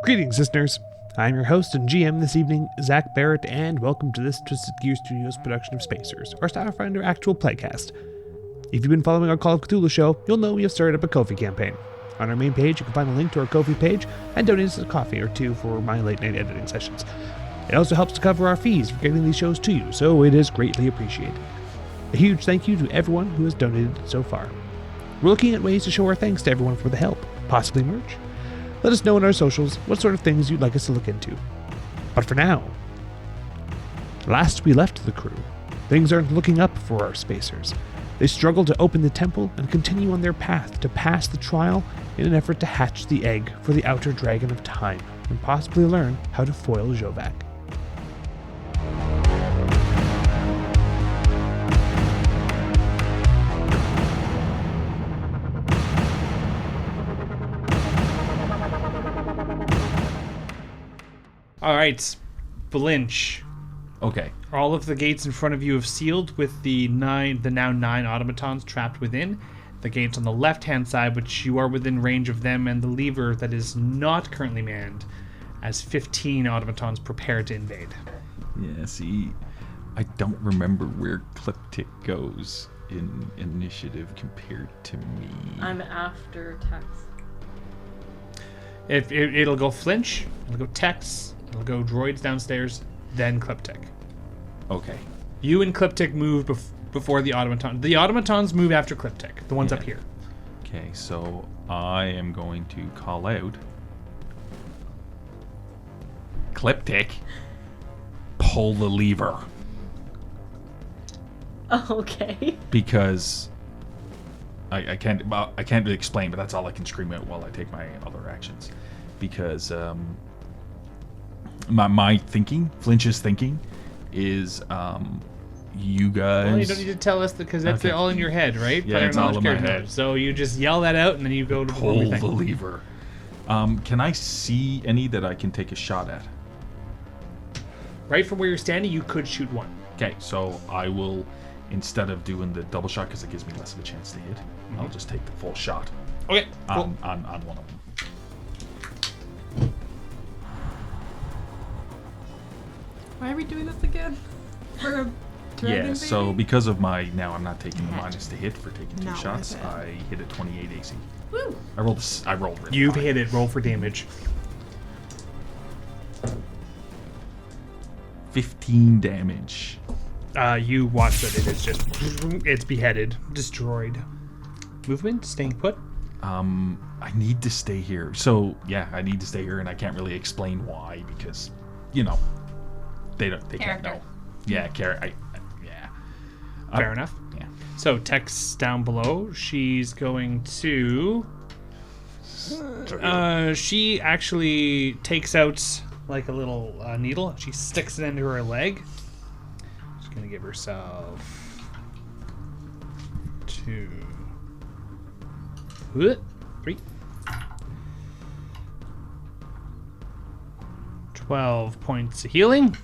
Greetings, listeners. I'm your host and GM this evening, Zach Barrett, and welcome to this Twisted Gear Studios production of Spacers, our Starfinder actual playcast. If you've been following our Call of Cthulhu show, you'll know we have started up a Ko-fi campaign. On our main page, you can find a link to our Ko-fi page and donate us a coffee or two for my late-night editing sessions. It also helps to cover our fees for getting these shows to you, so it is greatly appreciated. A huge thank you to everyone who has donated so far. We're looking at ways to show our thanks to everyone for the help, possibly merch. Let us know on our socials what sort of things you'd like us to look into. But for now, last we left the crew, things aren't looking up for our spacers. They struggle to open the temple and continue on their path to pass the trial in an effort to hatch the egg for the outer dragon of time and possibly learn how to foil Jovac. All right, Flinch. Okay. All of the gates in front of you have sealed with the now nine automatons trapped within. The gates on the left-hand side, which you are within range of them, and the lever that is not currently manned, as 15 automatons prepare to invade. Yeah, see, I don't remember where Cliptic goes in initiative compared to me. I'm after Tex. It'll go Flinch, it'll go Tex, it'll go droids downstairs, then Cliptic. Okay. You and Cliptic move before the automaton. The automatons move after Cliptic, the ones up here. Okay, so I am going to call out Cliptic, pull the lever. Okay. Because I can't really explain, but that's all I can scream out while I take my other actions. Because my thinking, Flinch's thinking, is you guys. Well, you don't need to tell us because that's all in your head, right? Yeah, it's all in my head. So you just yell that out and then you go to pull the lever. Can I see any that I can take a shot at? Right from where you're standing, you could shoot one. Okay, so I will, instead of doing the double shot because it gives me less of a chance to hit, I'll just take the full shot. Okay, cool. on one of them. Why are we doing this again? For a dragon Yeah, so baby? because of my, now I'm not taking the minus to hit for taking two Not shots, worth it. I hit a 28 AC. Woo! I rolled really You've high. hit it. Roll for damage. 15 damage. You watch that it is just, it's beheaded, destroyed. Movement, staying put. I need to stay here. So yeah, I need to stay here, and I can't really explain why because, you know, they can't know. Yeah, yeah. Fair enough. Yeah. So Tex down below. She's going to. She actually takes out like a little needle. She sticks it into her leg. She's gonna give herself 2, 3, 12 points of healing.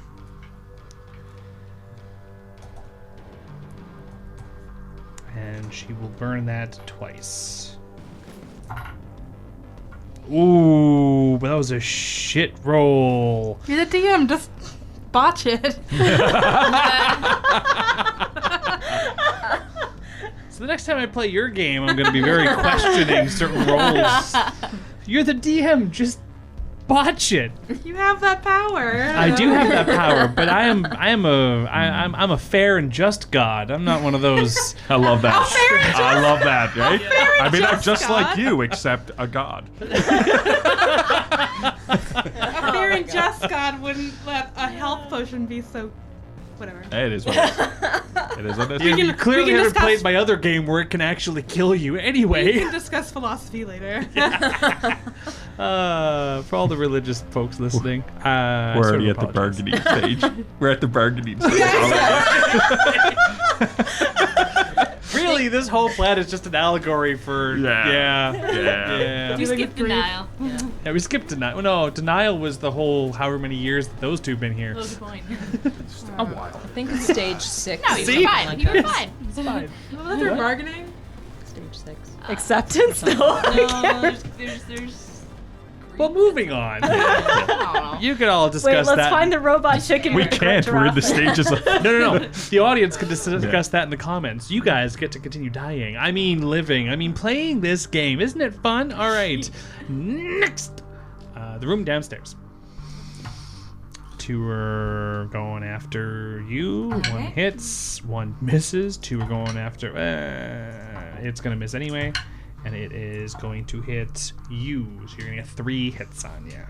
And she will burn that twice. Ooh, but that was a shit roll. You're the DM, just botch it. So the next time I play your game, I'm going to be very questioning certain rolls. You're the DM, just botch it. You have that power. I do have that power, but I'm a fair and just god. I'm not one of those. I love that. fair and just- I love that, right? I mean, I'm just god. like you, except a god. A fair and just God wouldn't let a health potion be so... Whatever. It is what it is. It is what it is. You clearly we can haven't discuss- played my other game where it can actually kill you We anyway. can discuss philosophy later. For all the religious folks listening, We're sort already of at the apologize. bargaining stage. We're at the bargaining stage already. Really, this whole plan is just an allegory for Yeah. You skipped denial. Yeah, we skipped denial. No, denial was the whole however many years that those two have been here. That was the point. A while. I think it's stage 6. No, you See? were fine. You were fine. It's fine. Well, they're bargaining. Stage 6. Acceptance? No. No, there's. Well, moving on. I don't know. You can all discuss Wait, let's that. find the robot chicken. We with the can't. correct We're in the giraffe. stages of. No. The audience can discuss that in the comments. You guys get to continue dying. I mean, living. I mean, playing this game. Isn't it fun? All right. Next. The room downstairs. 2 are going after you. Okay. 1 hits. 1 misses. 2 are going after. It's going to miss anyway. And it is going to hit you. So you're going to get 3 hits on you.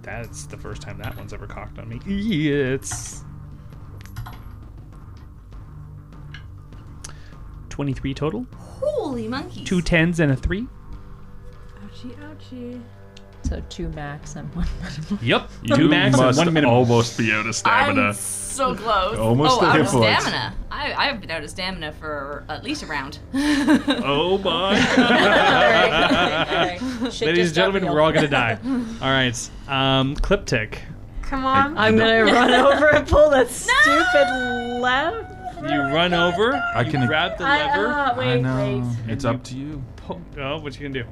That's the first time that one's ever cocked on me. It's 23 total. Holy monkeys. 2 10s and a 3. Ouchie, ouchie. So 2 max and 1 minimum. Yep. You 2 max and must 1 minimum. almost be out of stamina. I'm so close. Almost out hit of points. stamina. I've been out of stamina for at least a round. Oh my god. Alright. Shit Ladies just and gentlemen, got real. we're all gonna die. Alright. Clip tick. Come on. I'm gonna run over and pull that stupid left. You run over, you can- grab the lever. I Wait. know. It's up to you. Oh, what you gonna do?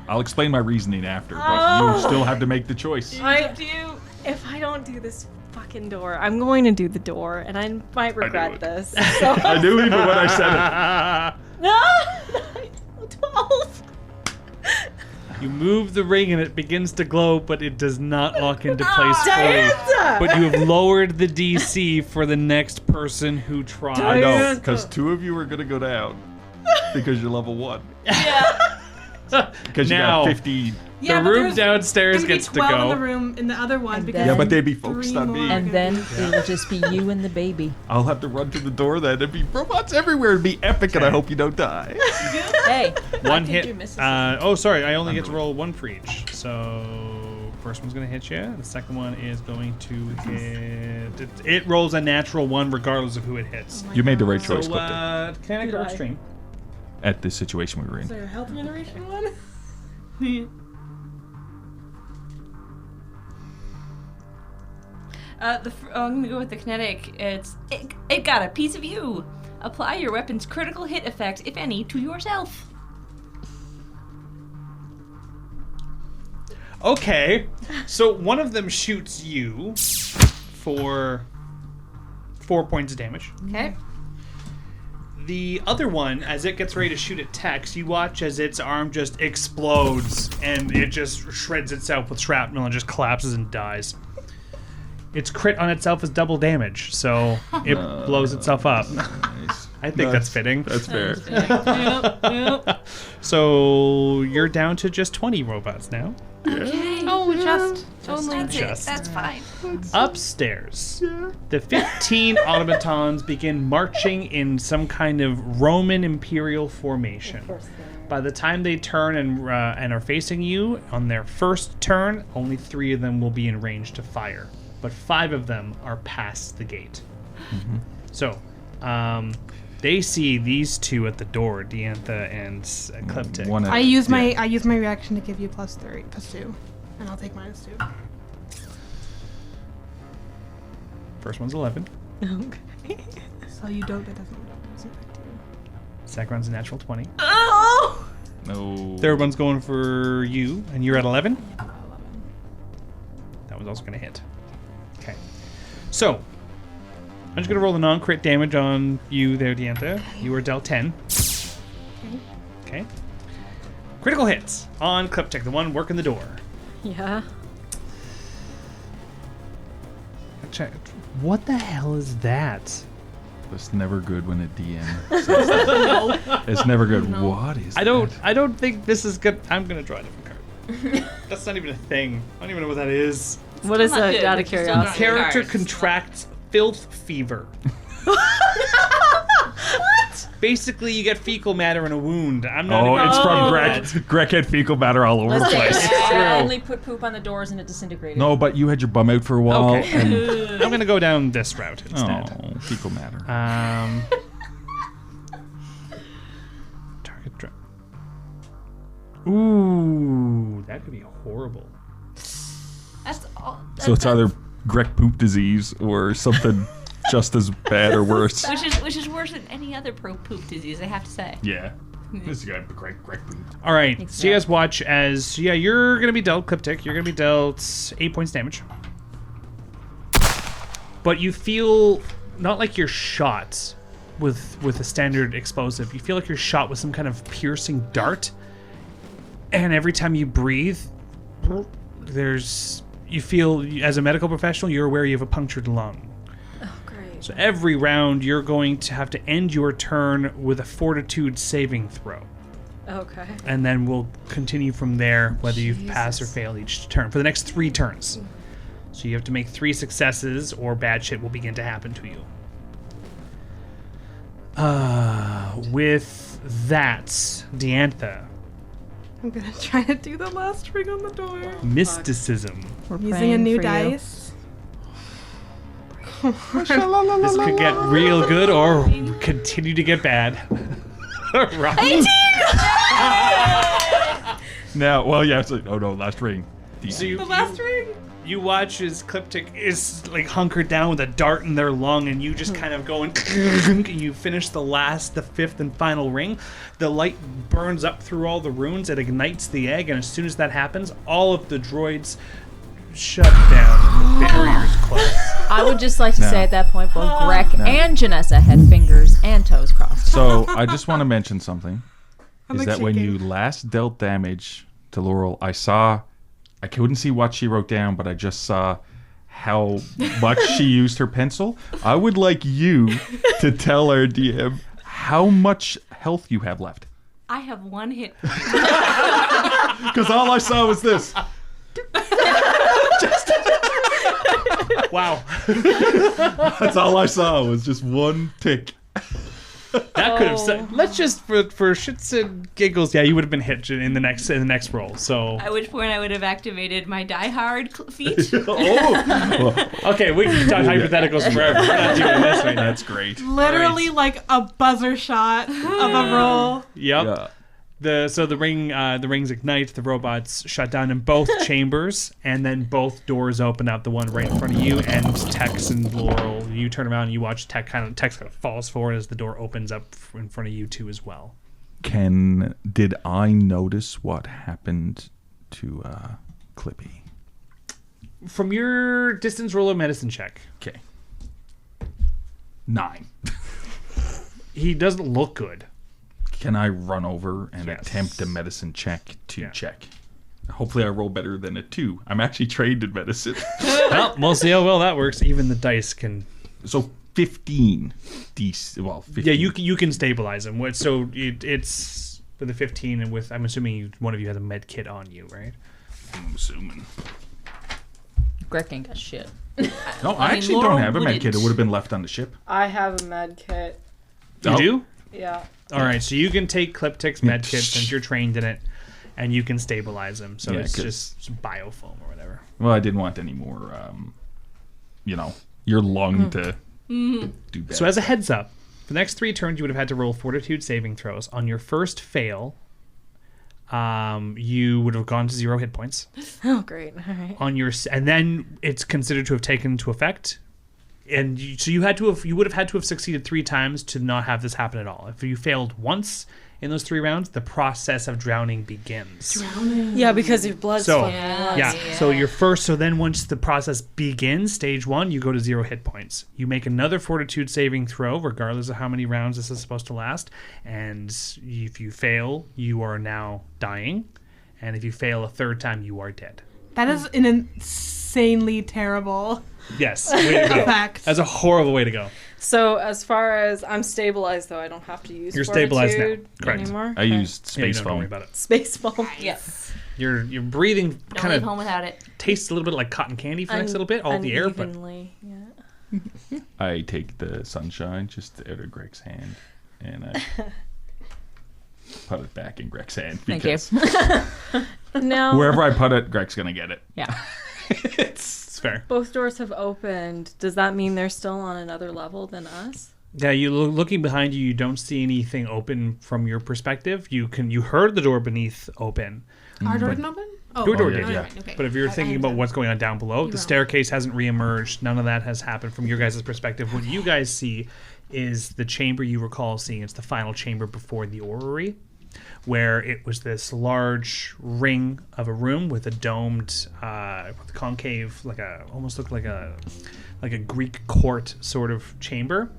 I'll explain my reasoning after, but you still have to make the choice. It's up to you. If I don't do this fucking door, I'm going to do the door, and I might regret it. this. So. I knew even when I said No! 12! You move the ring and it begins to glow, but it does not lock into place fully. Diana! But you have lowered the DC for the next person who tries. it. I know, because 2 of you are going to go down because you're level 1. Yeah. Because you Now, got 50. Yeah, the but room there's downstairs gonna be gets to 12 in go. the room in the other one And because then- Yeah, but they'd be 3 focused on more me. are And gonna then it will just be you and the baby. I'll have to run to the door then. It'd be robots everywhere. It'd be epic, and I hope you don't die. Hey, One I think hit. you missed Oh, sorry. I only get to roll 1 for each. So first one's gonna hit you. The second one is going to hit. It rolls a natural 1 regardless of who it hits. You made the right So choice, Clifton. can I go upstream? At this situation we were Is in. there a health generation one? I'm gonna go with the kinetic. It got a piece of you. Apply your weapon's critical hit effect, if any, to yourself. Okay. So one of them shoots you for 4 points of damage. Okay. The other one, as it gets ready to shoot at Tex, you watch as its arm just explodes and it just shreds itself with shrapnel and just collapses and dies. Its crit on itself is double damage, so it blows itself up. Nice. I think that's fitting. That's fair. Yep. So you're down to just 20 robots now. Okay. Oh, just only. That's Just. it. That's fine. Upstairs, the 15 automatons begin marching in some kind of Roman imperial formation. By the time they turn and are facing you, on their first turn, only 3 of them will be in range to fire. But 5 of them are past the gate. So, they see these 2 at the door, Diantha and Ecliptic. One I use my reaction to give you +2, and I'll take -2. First one's 11. Okay. So you don't. That doesn't affect you. Second one's a natural 20. Oh! No. Third one's going for you, and you're at 11. That one's also going to hit. Okay. So, I'm just going to roll the non-crit damage on you there, Diantha. You were dealt 10. Okay. Critical hits on Cliptech, the one working the door. Yeah. Check. What the hell is that? It's never good when a DM says that. It's never good. What is I don't think this is good. I'm going to draw a different card. That's not even a thing. I don't even know what that is. What is not that? good, Out but of you still curiosity. got it. Character Cards. contracts filth fever. What? Basically, you get fecal matter in a wound. I'm not. Oh, even it's gonna from do Greg. that. Greg had fecal matter all over the Listen, place. I only put poop on the doors and it disintegrated. No, but you had your bum out for a while. Okay. And, I'm gonna go down this route instead. oh, fecal matter. Target drop. Ooh, that could be horrible. That's So it's either Greg poop disease or something just as bad or worse. Which is worse than any other poop disease, I have to say. Yeah. This guy, Greg poop. All right. So you guys watch as you're gonna be dealt Cliptic. You're gonna be dealt 8 points damage, but you feel not like you're shot with a standard explosive. You feel like you're shot with some kind of piercing dart, and every time you breathe, you feel as a medical professional, you're aware you have a punctured lung. Oh, great. So every round, you're going to have to end your turn with a fortitude saving throw. Okay. And then we'll continue from there, whether you pass or fail each turn, for the next 3 turns. So you have to make 3 successes, or bad shit will begin to happen to you. With that, Diantha, I'm gonna try to do the last ring on the door. mysticism. We're Using praying a new for you. dice. This could get real good or continue to get bad. Right. Now, well, yeah, it's like, oh no, last ring. So you, The last ring. you watch as Cliptic is like hunkered down with a dart in their lung, and you just kind of go and you finish the 5th and final ring. The light burns up through all the runes, it ignites the egg, and as soon as that happens, all of the droids shut down and the barriers close. I would just like to No. say at that point, both Greg No. and Janessa had fingers and toes crossed. So I just want to mention something. I'm Is like that when shaking. you last dealt damage to Laurel, I couldn't see what she wrote down, but I just saw how much she used her pencil. I would like you to tell our DM how much health you have left. I have 1 hit. Because all I saw was this. Wow. That's all I saw was just 1 tick. That could have said, let's just for shits and giggles, yeah, you would have been hit in the next roll. So At which point I would have activated my Die Hard feat. Oh, okay, we can talk hypotheticals forever. We're not doing this right now. that's great. Literally like a buzzer shot of a roll. Yep. Yeah. The rings ignite, the robots shut down in both chambers, and then both doors open up, the one right in front of you, and Tex and Laurel, you turn around and you watch Tex kind of falls forward as the door opens up in front of you two as well. Did I notice what happened to Clippy? From your distance roll of medicine check, Okay. 9. he doesn't look good. Can I run over and Yes. attempt a medicine check to Yeah. check? Hopefully I roll better than a 2. I'm actually trained in medicine. Well, we'll see how well that works. Even the dice can. So 15. 15. Yeah, you can stabilize him. So it's with a 15, and with, I'm assuming one of you has a med kit on you, right? I'm assuming. Greg ain't got shit. No, I mean, actually Laurel don't have a med wouldn't. kit. It would have been left on the ship. I have a med kit. You Oh. do? Yeah. All right, so you can take Cliptic's med kit since you're trained in it, and you can stabilize him. So Yeah, it's 'cause- just biofoam or whatever. Well, I didn't want any more, your lung to do bad. So as a heads up, for the next 3 turns, you would have had to roll fortitude saving throws. On your first fail, you would have gone to 0 hit points. Oh, great. All right. And then it's considered to have taken into effect. And so you would have had to have succeeded 3 times to not have this happen at all. If you failed once in those 3 rounds, the process of drowning begins. Yeah, because your blood's So flowing. yeah, so then once the process begins, stage 1, you go to 0 hit points. You make another fortitude saving throw, regardless of how many rounds this is supposed to last. And if you fail, you are now dying. And if you fail a 3rd time, you are dead. That is an insanely terrible Yes, way to go. effect. That's a horrible way to go. So as far as I'm stabilized, though, I don't have to use You're stabilized now. fortitude Correct. anymore. I used Yeah, you space don't worry foam. about it. Space foam. Yes. Your breathing Don't kind leave of home without it. tastes a little bit like cotton candy for the next little bit, all the air, but Unevenly, yeah. I take the sunshine just out of Greg's hand, and I put it back in Greg's hand. Thank you. Because Now, wherever I put it, Greg's going to get it. Yeah. it's fair. both doors have opened. Does that mean they're still on another level than us? Yeah, looking behind you, you don't see anything open from your perspective. You heard the door beneath open, Our door didn't open? Oh, Your door yeah, did, yeah. Okay. But if you're thinking about what's going on down below, the staircase hasn't reemerged. None of that has happened from your guys' perspective. What you guys see is the chamber you recall seeing. It's the final chamber before the orrery, where it was this large ring of a room with a domed, concave, almost looked like a Greek court sort of chamber.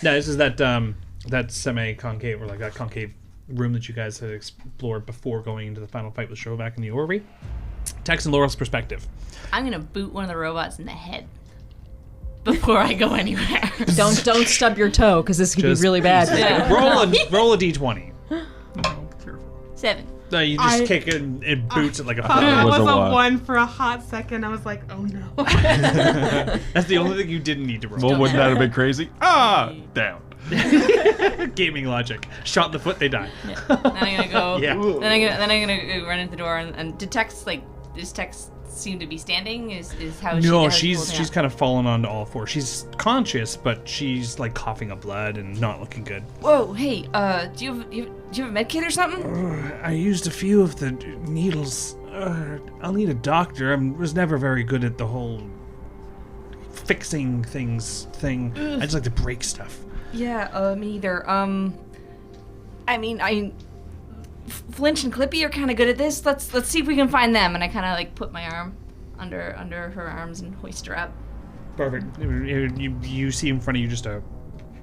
Now this is that semi-concave, or like that concave room that you guys had explored before going into the final fight with Shovak in the orrery. Tex and Laurel's perspective. I'm gonna boot one of the robots in the head before I go anywhere. Don't stub your toe, because this could be Just- really bad. Yeah. roll a d20. 7. No, you just I kick it and it boots it like a Thought foul. it was was a a lot. 1 for a hot second. I was like, oh no. That's the only thing you didn't need to roll. Well, wouldn't that have been crazy? Down. Gaming logic. Shot in the foot, they die. Then I'm gonna go. Yeah. Then I'm gonna run into the door and did Tex does Tex seem to be standing? Is how she? No, how she's kind of fallen onto all fours. She's conscious, but she's like coughing up blood and not looking good. Whoa, hey, do you have a med kit or something? I used a few of the needles. I'll need a doctor. I was never very good at the whole fixing things thing. I just like to break stuff. Yeah, me either. I mean, Flinch and Clippy are kind of good at this. Let's see if we can find them. And I kind of like put my arm under her arms and hoist her up. Perfect. You see in front of you just a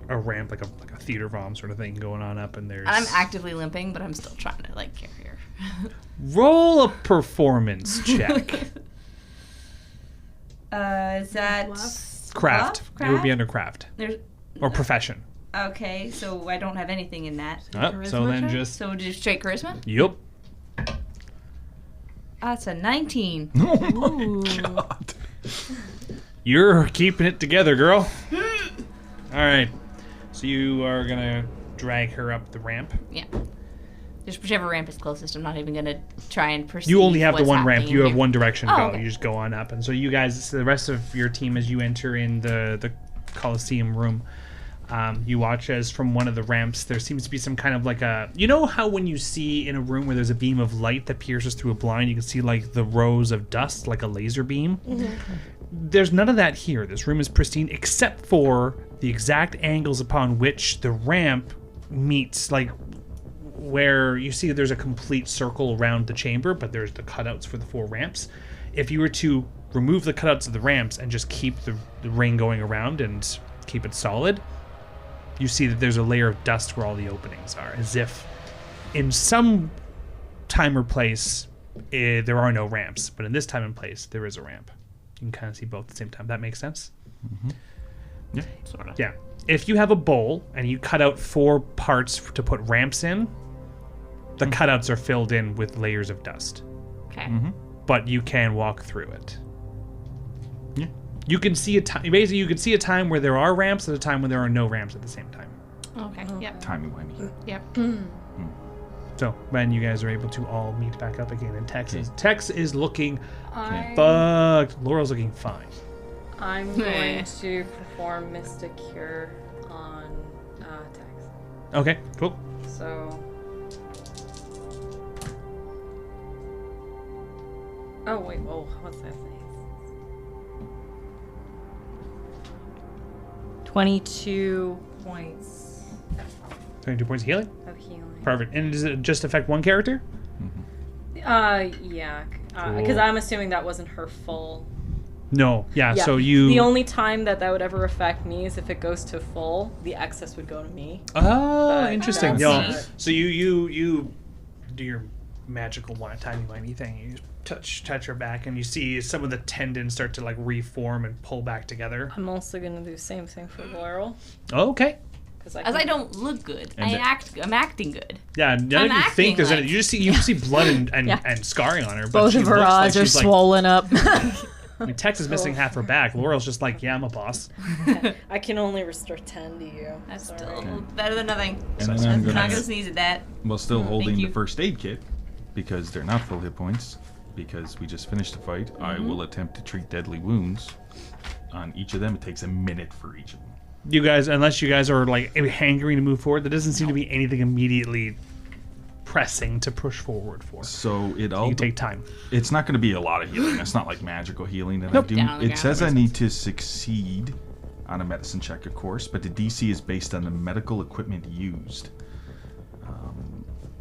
ramp, like a theater vom sort of thing going on up, and there's. I'm actively limping, but I'm still trying to like carry her. Roll a performance check. Is that Craft. Bluff? It would be under craft There's or profession. okay, so I don't have anything in that. So Charisma then check? just. So just straight charisma. Yup. That's a 19. Oh my god. You're keeping it together, girl. All right. So you are gonna drag her up the ramp. Yeah. Just whichever ramp is closest. I'm not even gonna try and perceive. You only have the what's one ramp. happening You have here. one direction to Oh, go. okay. You just go on up, and so you guys, the rest of your team, as you enter in the Coliseum room, you watch as from one of the ramps there seems to be some kind of like a. You know how when you see in a room where there's a beam of light that pierces through a blind, you can see like the rows of dust, like a laser beam. There's none of that here. This room is pristine except for the exact angles upon which the ramp meets, like where you see there's a complete circle around the chamber, but there's the cutouts for the 4 ramps. If you were to remove the cutouts of the ramps and just keep the ring going around and keep it solid, you see that there's a layer of dust where all the openings are, as if in some time or place there are no ramps, but in this time and place there is a ramp. You can kind of see both at the same time. That makes sense? Yeah. Sort of. Yeah. If you have a bowl and you cut out 4 parts to put ramps in, the cutouts are filled in with layers of dust. Okay. But you can walk through it. Yeah. You can see basically you can see a time where there are ramps and a time when there are no ramps at the same time. Okay. Yep. Timey-wimey. Yep. So when you guys are able to all meet back up again, and Tex is looking I'm fucked. Laurel's looking fine. going to perform Mystic Cure on Tex. Okay, cool. So. Oh wait, whoa, what's that thing? 22 points 22 points of healing. of healing. Perfect. And does it just affect one character? Yeah, because Cool. I'm assuming that wasn't her full. No. Yeah. Yeah. So you. The only time that would ever affect me is if it goes to full. The excess would go to me. Oh, But interesting. that's Yeah. it. So you do your magical timey-wimey thing. You touch her back, and you see some of the tendons start to like reform and pull back together. I'm also gonna do the same thing for Lorrel. Okay. Because As I don't look good, And I'm acting good. Yeah. None I'm of you think acting there's any. like- You just see blood and, Yeah. and scarring on her. But Both she of her looks like eyes are she's, like- swollen up. I mean, Tex is missing half her back. Laurel's just like, yeah, I'm a boss. I can only restore 10 to you. That's Sorry. still better than nothing. And then I'm I'm not gonna, gonna sneeze at that. while still holding you. the first aid kit, because they're not full hit points, because we just finished the fight, I will attempt to treat deadly wounds on each of them. It takes a minute for each of them. You guys, unless you guys are like hankering to move forward, there doesn't seem to be anything immediately pressing to push forward for. So You can take time. It's not going to be a lot of healing. It's not like magical healing that Nope. I do. Down on the It ground. says I need to succeed on a medicine check, of course, but the DC is based on the medical equipment used.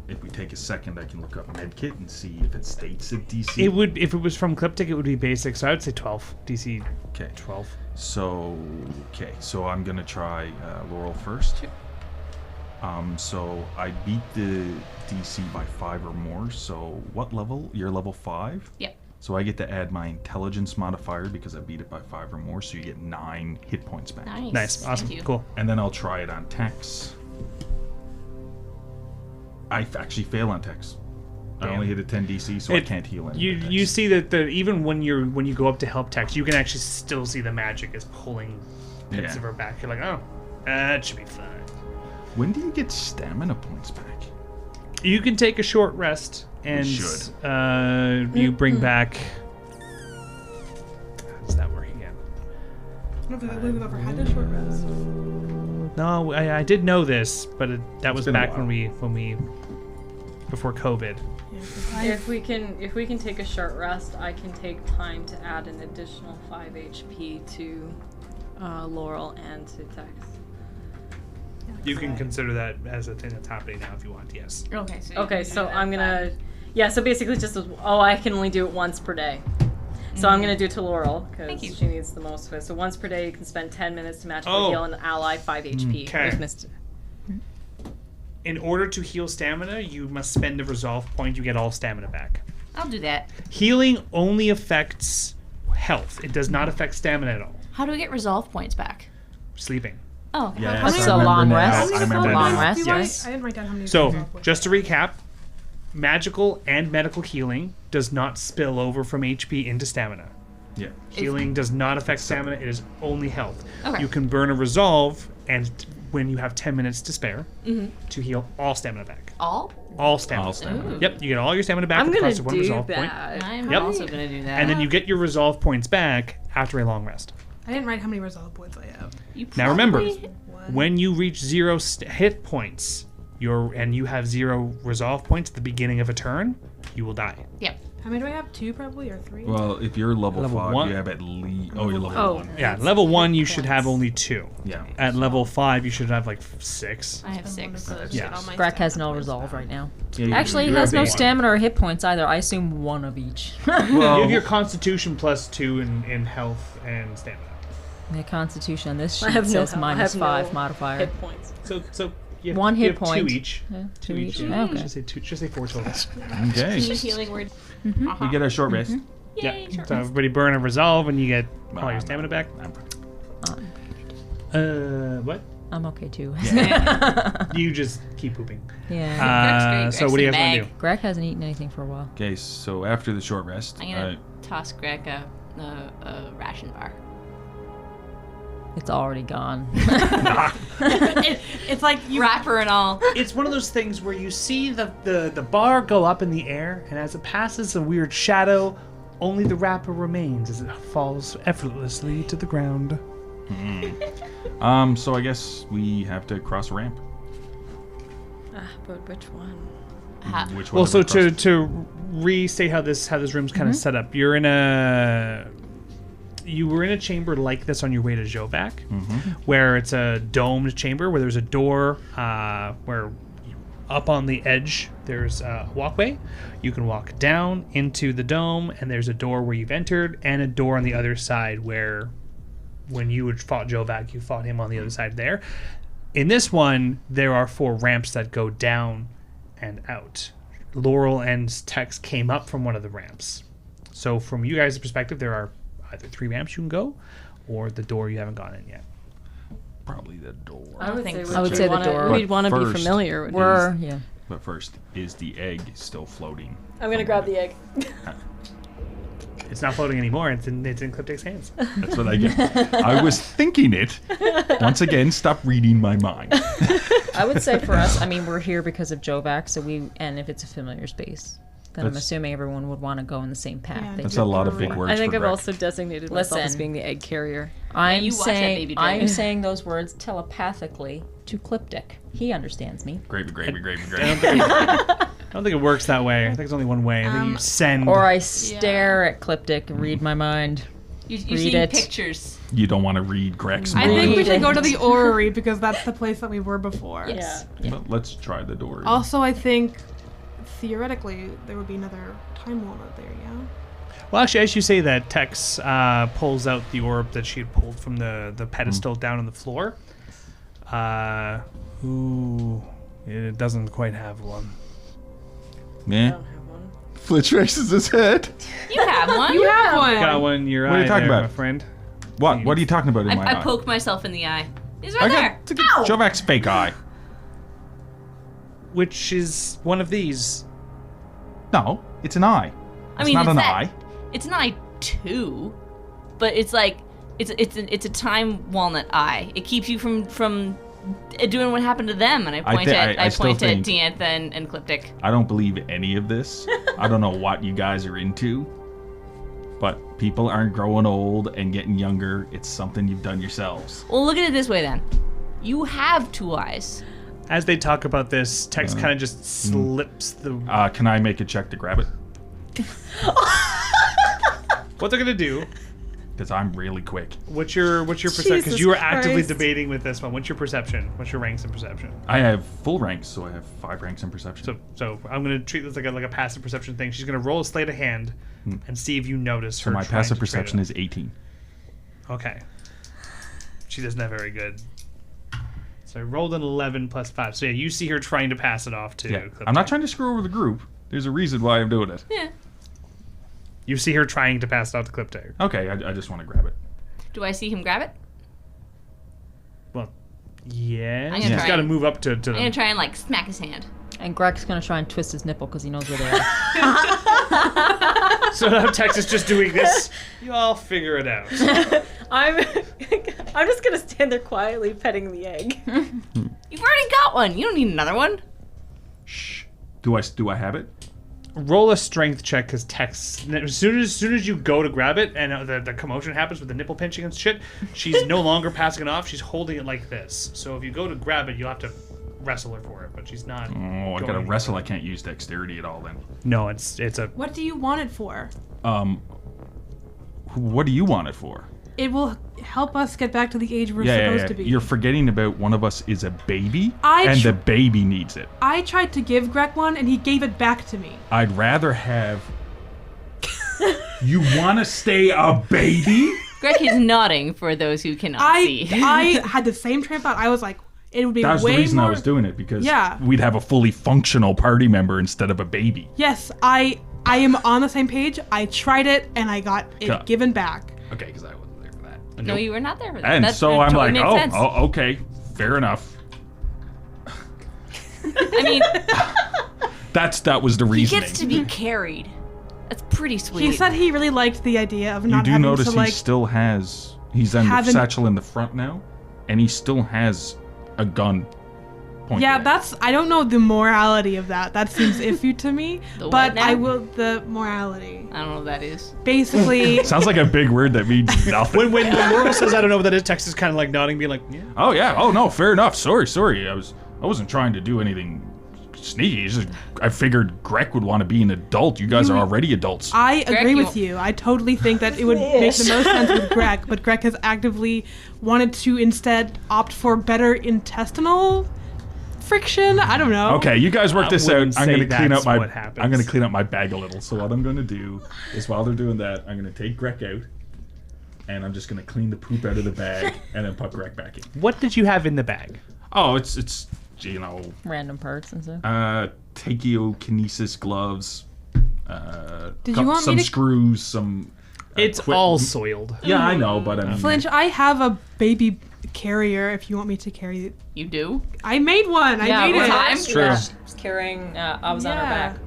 If we take a second, I can look up medkit and see if it states a DC. It would, if it was from Cryptic, it would be basic. So I would say 12. DC Okay. 12. So I'm gonna try Laurel first. So I beat the DC by 5 or more. So what level? You're level 5. Yep. So I get to add my intelligence modifier because I beat it by 5 or more. So you get 9 hit points back. Nice. Awesome. Thank you. Cool. And then I'll try it on Tex. I actually fail on Tex. I only hit a 10 DC, so I can't heal any. You see that even when you go up to help Tex, you can actually still see the magic is pulling bits Yeah. of her back. You're like, oh, that should be fine. When do you get stamina points back? You can take a short rest, and you bring back. How does that work again? I don't think we've ever had a short rest. No, I did know this, but that was been a back while. when we before COVID. If we can take a short rest, I can take time to add an additional 5 HP to Laurel and to Tex. You can consider that as a thing that's happening now if you want. Yes. Okay, so Okay, so I'm gonna, so basically just I can only do it once per day. So I'm gonna do to Laurel Thank you. because she needs the most of it. So once per day, you can spend 10 minutes to magically Oh. heal an ally 5 HP. Okay. We've missed- In order to heal stamina, you must spend a resolve point. You get all stamina back. I'll do that. Healing only affects health. It does not affect stamina at all. How do we get resolve points back? Sleeping. Oh, Yes, That's I a remember long now. rest. I How many remember resolve long now. points rest, do I- yes. I didn't write down how many So, resolve points. just to recap, magical and medical healing does not spill over from HP into stamina. Yeah. Healing does not affect stamina. It is only health. Okay. You can burn a resolve, and when you have 10 minutes to spare, to heal all stamina back. all? All stamina. All stamina. Yep, you get all your stamina back I'm at the gonna cost of one do resolve point. that. I'm Yep. also gonna do that. And then you get your resolve points back after a long rest. I didn't write how many resolve points I have. You Now remember, probably- when you reach 0 hit points, and you have 0 resolve points at the beginning of a turn, you will die. Yep. How many do I have? 2 probably or 3? Well, if you're level, Level 5, one? you have at least. Oh, you're level Oh. 1. Yeah, level 1 you should have only 2. Yeah. At level 5 you should have like 6. I have 6. Yeah. Greg has no resolve right now. Yeah, you- Actually, you he has have no eight. stamina or hit points either. I assume one of each. You Well, have your constitution plus 2 in health and stamina. The constitution on this I sheet have no says health. I have -5 no modifier. Hit points. So you have, One you hit have point. 2 each. Yeah, 2 two each. each. Yeah. Okay. Just say 4 total. okay. Healing word. You get a short rest. Yeah. So everybody burn a resolve and you get all your I'm- stamina back. I'm- What? I'm okay too. You just keep pooping. Yeah. So what do you guys want to Bag. do? Greg hasn't eaten anything for a while. Okay, so after the short rest, I'm gonna toss Greg a ration bar. It's already gone. It's like you. Wrapper and all. It's one of those things where you see the bar go up in the air, and as it passes a weird shadow, only the wrapper remains as it falls effortlessly to the ground. so I guess we have to cross a ramp. But which one? Which one? Well, so do we cross? to restate how this room's kind of set up, you were in a chamber like this on your way to Jovac, where it's a domed chamber where there's a door where up on the edge there's a walkway. You can walk down into the dome, and there's a door where you've entered, and a door on the other side where when you had fought Jovac, you fought him on the other side there. In this one, there are 4 ramps that go down and out. Laurel and Tex came up from one of the ramps. So from you guys' perspective, there are either 3 ramps you can go, or the door you haven't gone in yet. Probably the door. I would think say, so. I would say the door. We'd want to But be first- familiar with it. We're yeah. But first, is the egg still floating? I'm gonna grab the egg. It's not floating anymore. It's in Cryptic's hands. That's what I get. I was thinking it. Once again, stop reading my mind. I would say for us, I mean, we're here because of Jovac, so and if it's a familiar space, then I'm That's- assuming everyone would want to go in the same path. Yeah, They That's do. a lot of big words. I think for I've Greg. also designated myself as Listen. being the egg carrier. I'm you watch that baby saying I'm dragon. saying those words telepathically to Cliptic. He understands me. Gravy. I don't think it works that way. I think it's only one way. I think you send. Or I stare at Cryptic and read my mind. You Read see it. pictures. You don't want to read Greg's I mind. think we Read should it. go to the orrery because that's the place that we were before. Yes. But let's try the door. Also, I think theoretically there would be another time walnut there, yeah? Well, actually, as you say that, Tex pulls out the orb that she had pulled from the pedestal down on the floor. Ooh, it doesn't quite have one. Yeah. Flitch raises his head. You have one. You have one! Got one in your What are you eye talking there, about? my friend. What? What are you talking about in my I eye? poke myself in the eye. He's I right got there. to get Jovac's fake eye. Which is one of these. No, it's an eye. It's not an eye. It's an eye too, but it's like it's a time walnut eye. It keeps you from doing what happened to them. And I point I still point at think- Diantha and Clyptic. I don't believe any of this. I don't know what you guys are into, but people aren't growing old and getting younger. It's something you've done yourselves. Well, look at it this way then. You have two eyes. As they talk about this, Tex kind of just slips the. Can I make a check to grab it? What they're gonna do? Because I'm really quick. What's your perception? Because Jesus you were actively Christ. debating with this one. What's your perception? What's your ranks in perception? I have full ranks, so I have 5 ranks in perception. So I'm gonna treat this like a passive perception thing. She's gonna roll a sleight of hand and see if you notice her. So my trying passive to trade perception it. is 18. Okay. She doesn't have very good. So I rolled an 11 plus 5. So yeah, you see her trying to pass it off to. Yeah. Cliptic. I'm not trying to screw over the group. There's a reason why I'm doing it. Yeah. You see her trying to pass it off to Clyptic. Okay, I just want to grab it. Do I see him grab it? Well, yeah. I'm She's gonna try got to and- move up to I'm gonna them. try and like smack his hand. And Greg's gonna try and twist his nipple because he knows where they are. So now Tex is just doing this. You all figure it out. I'm just gonna stand there quietly petting the egg. You've already got one. You don't need another one. Shh. Do I have it? Roll a strength check because Tex. As soon as you go to grab it and the commotion happens with the nipple pinching and shit, she's no longer passing it off. She's holding it like this. So if you go to grab it, you'll have to wrestle her for it. But she's not. Oh, I gotta going wrestle. I can't use dexterity at all then. No, it's a. What do you want it for? What do you want it for? It will help us get back to the age we're Yeah, supposed to be. You're forgetting about one of us is a baby, I and tr- the baby needs it. I tried to give Greg one and he gave it back to me. I'd rather have. You want to stay a baby? Greg is nodding for those who cannot see. I had the same train of thought. I was like, it would be That's way the reason more... I was doing it, because Yeah. we'd have a fully functional party member instead of a baby. Yes, I am on the same page. I tried it and I got it Yeah. given back. Okay, because I wasn't there for that. No, you were not there for that. And That so I'm totally like, makes sense. okay, fair enough. I mean, That was the he reasoning. gets to be carried. That's pretty sweet. He said he really liked the idea of You not do having notice to he like... still has. He's on the Haven't- satchel in the front now, and he still has a gun. Pointed Yeah, at him. that's... I don't know the morality of that. That seems iffy to me. The what But now? I will... The morality. I don't know what that is. Basically... Sounds like a big word that means nothing. when Lorrel says I don't know what that is, Tex is kind of like nodding, being like, yeah. Oh yeah. Oh no. Fair enough. Sorry. I wasn't trying to do anything sneaky. It's just, I figured Greg would want to be an adult. You guys are already adults. I agree Greg, with you. I totally think that it would make the most sense with Greg, but Greg has actively wanted to instead opt for better intestinal friction. I don't know. Okay, you guys work I this out. wouldn't I'm say gonna clean that's up my. what happens. I'm gonna clean up my bag a little. So what I'm gonna do is, while they're doing that, I'm gonna take Greg out, and I'm just gonna clean the poop out of the bag, and then put Greg back in. What did you have in the bag? Oh, it's you know, Random parts and stuff. tacheokinesis gloves. Did you want some me to- screws? Some. It's equip- all soiled. Yeah, I know, but I mean, Flinch, I have a baby carrier if you want me to carry it. You do? I made one. I made one it. time? True. Yeah, she was carrying. I was on her Yeah. back.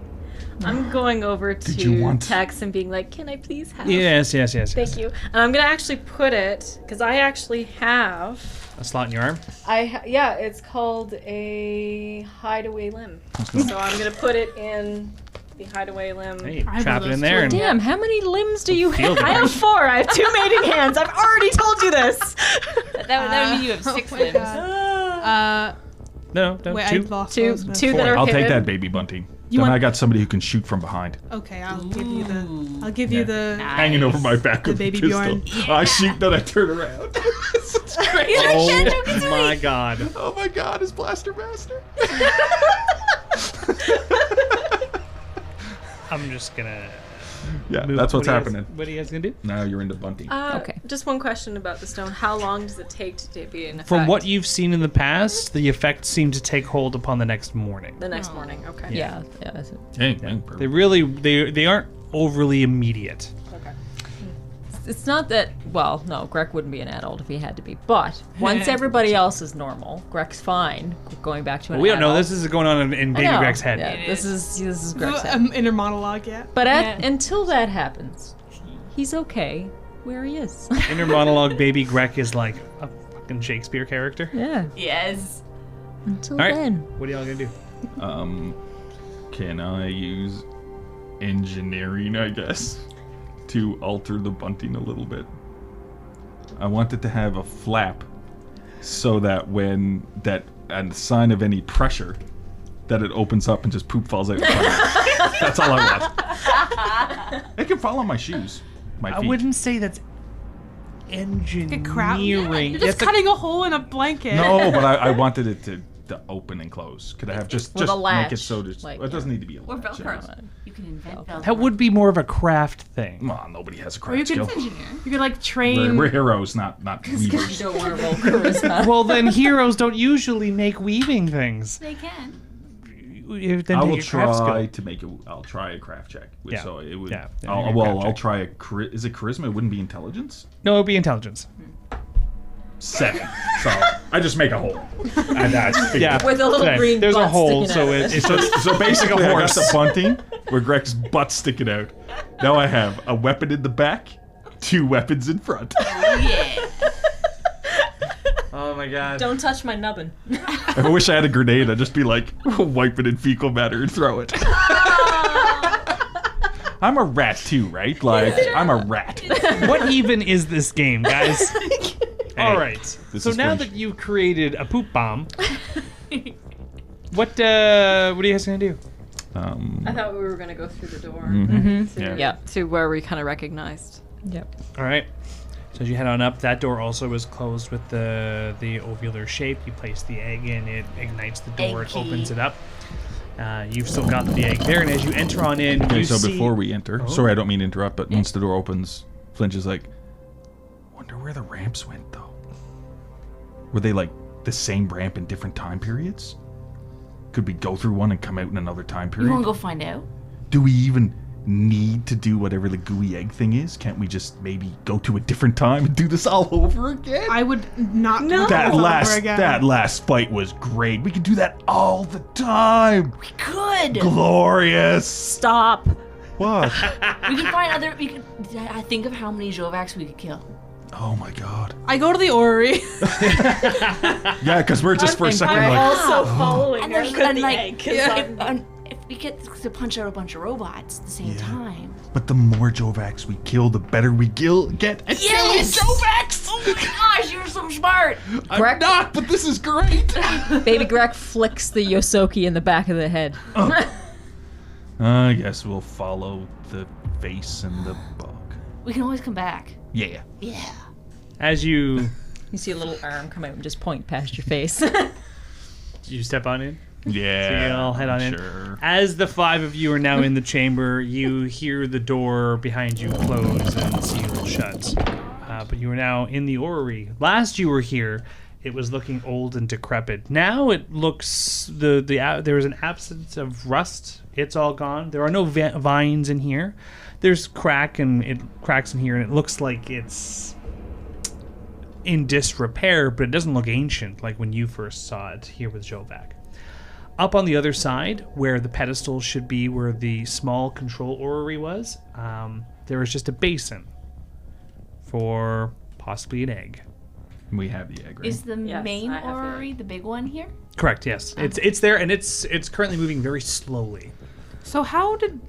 I'm going over Did you to want- Tex and being like, "Can I please have?" Yes. Thank you. And I'm gonna actually put it because I actually have. A slot in your arm. Yeah, it's called a hideaway limb. So I'm gonna put it in the hideaway limb. Hey, I trap will it in there. And Damn, how many limbs do you Field have? I have 4. I have 2 mating hands. I've already told you this. That would mean you have 6 limbs. God. no, Wait, I two. lost Two those. that are I'll take hidden. that, baby bunting. You Then want? I got somebody who can shoot from behind. Okay, I'll give you the. I'll give you the. Hanging over my back with The the baby pistol. Bjorn. I shoot, then I turn around. It's great. Oh my god. Oh my god, is Blaster Master? I'm just gonna. Yeah, move. that's what's What are you happening. guys- What are you guys gonna do? Now you're into bunting. Okay. Just one question about the stone. How long does it take to be in effect? From what you've seen in the past, the effects seem to take hold upon the next morning. The next morning, okay. Yeah. Hey, They really they aren't overly immediate. Okay. It's not that. Well, no, Greg wouldn't be an adult if he had to be. But once everybody else is normal, Greg's fine. Going back to an We don't know. adult. This is going on in I Baby know. Greg's head. Yeah, this is Greg's head. Inner monologue, yeah. But until that happens, he's okay where he is. Inner monologue Baby Greg is like a fucking Shakespeare character. Yeah. Yes. Until All right. then. What are y'all gonna do? Can I use engineering, I guess, to alter the bunting a little bit? I want it to have a flap so that when that and sign of any pressure, that it opens up and just poop falls out. That's all I want. It can fall on my shoes, my feet. I wouldn't say that's engineering. Crap. You're just cutting a hole in a blanket. No, but I wanted it to open and close. Could I have just With a make latch, it so that like, it doesn't need to be a Or latch. Velcro. You can invent Velcro. That would be more of a craft thing. Come on, nobody has a Or you craft could, skill. you could like train. We're heroes, not weavers. Don't want to roll charisma. Well, then heroes don't usually make weaving things. They can. Then I take will a craft skill. try to make it. I'll try a craft check. Yeah. So it would. Yeah, I'll, make a well, craft I'll check. try a. Is it charisma? It wouldn't be intelligence. No, it would be intelligence. 7. So I just make a hole. And that's Yeah. With a little Okay, green There's a butt hole, sticking so out. it's So basically, I got horse. the bunting where Greg's butt sticking out. Now I have a weapon in the back, 2 weapons in front. Yeah. Oh my god. Don't touch my nubbin. I wish I had a grenade. I'd just be like, wipe it in fecal matter and throw it. I'm a rat too, right? Like, I'm a rat. What even is this game, guys? All right. This So is now French. that you've created a poop bomb, what are you guys gonna do? I thought we were going to go through the door Yeah. Yeah. to where we kind of recognized. Yep. All right. So as you head on up, that door also is closed with the ovular shape. You place the egg in, it ignites the door, it Eggy. opens it up. You've still got the egg there, and as you enter on in, Okay, you so see... before we enter, sorry, I don't mean to interrupt, but once the door opens, Flinch is like, wonder where the ramps went, though. Were they like the same ramp in different time periods? Could we go through one and come out in another time You period? want to go find out? Do we even need to do whatever the gooey egg thing is? Can't we just maybe go to a different time and do this all over again? I would not do that this all last over again. that last fight was great. We could do that all the time. We could. Glorious. Stop. What? We can find other. We could. I think of how many Jovax we could kill. Oh my god. I go to the orrery. Yeah, because we're just for a second like, also following And her there's with and the like, egg. 'Cause if we get to punch out a bunch of robots at the same time. but the more Jovax we kill, the better we get at killing Jovax. Oh my gosh, you're so smart! I'm Greg- not, but this is great. Baby Greg flicks the Yosoki in the back of the head. I guess we'll follow the face and the bug. We can always come back. Yeah. Yeah. As you You see a little arm come out and just point past your face. step on in, Yeah. so you all head on in. Sure. As the 5 of you are now in the chamber, you hear the door behind you close and seal shut. But you are now in the orrery. Last you were here, it was looking old and decrepit. Now it looks there is an absence of rust. It's all gone. There are no vines in here. There's cracks in here, and it looks like it's in disrepair, but it doesn't look ancient like when you first saw it here with Jovac. Up on the other side, where the pedestal should be, where the small control orrery was, there is just a basin for possibly an egg. We have the egg, right? Is the Yes, main I have the orrery the big one here? Correct. Yes, it's there, and it's currently moving very slowly. So how did,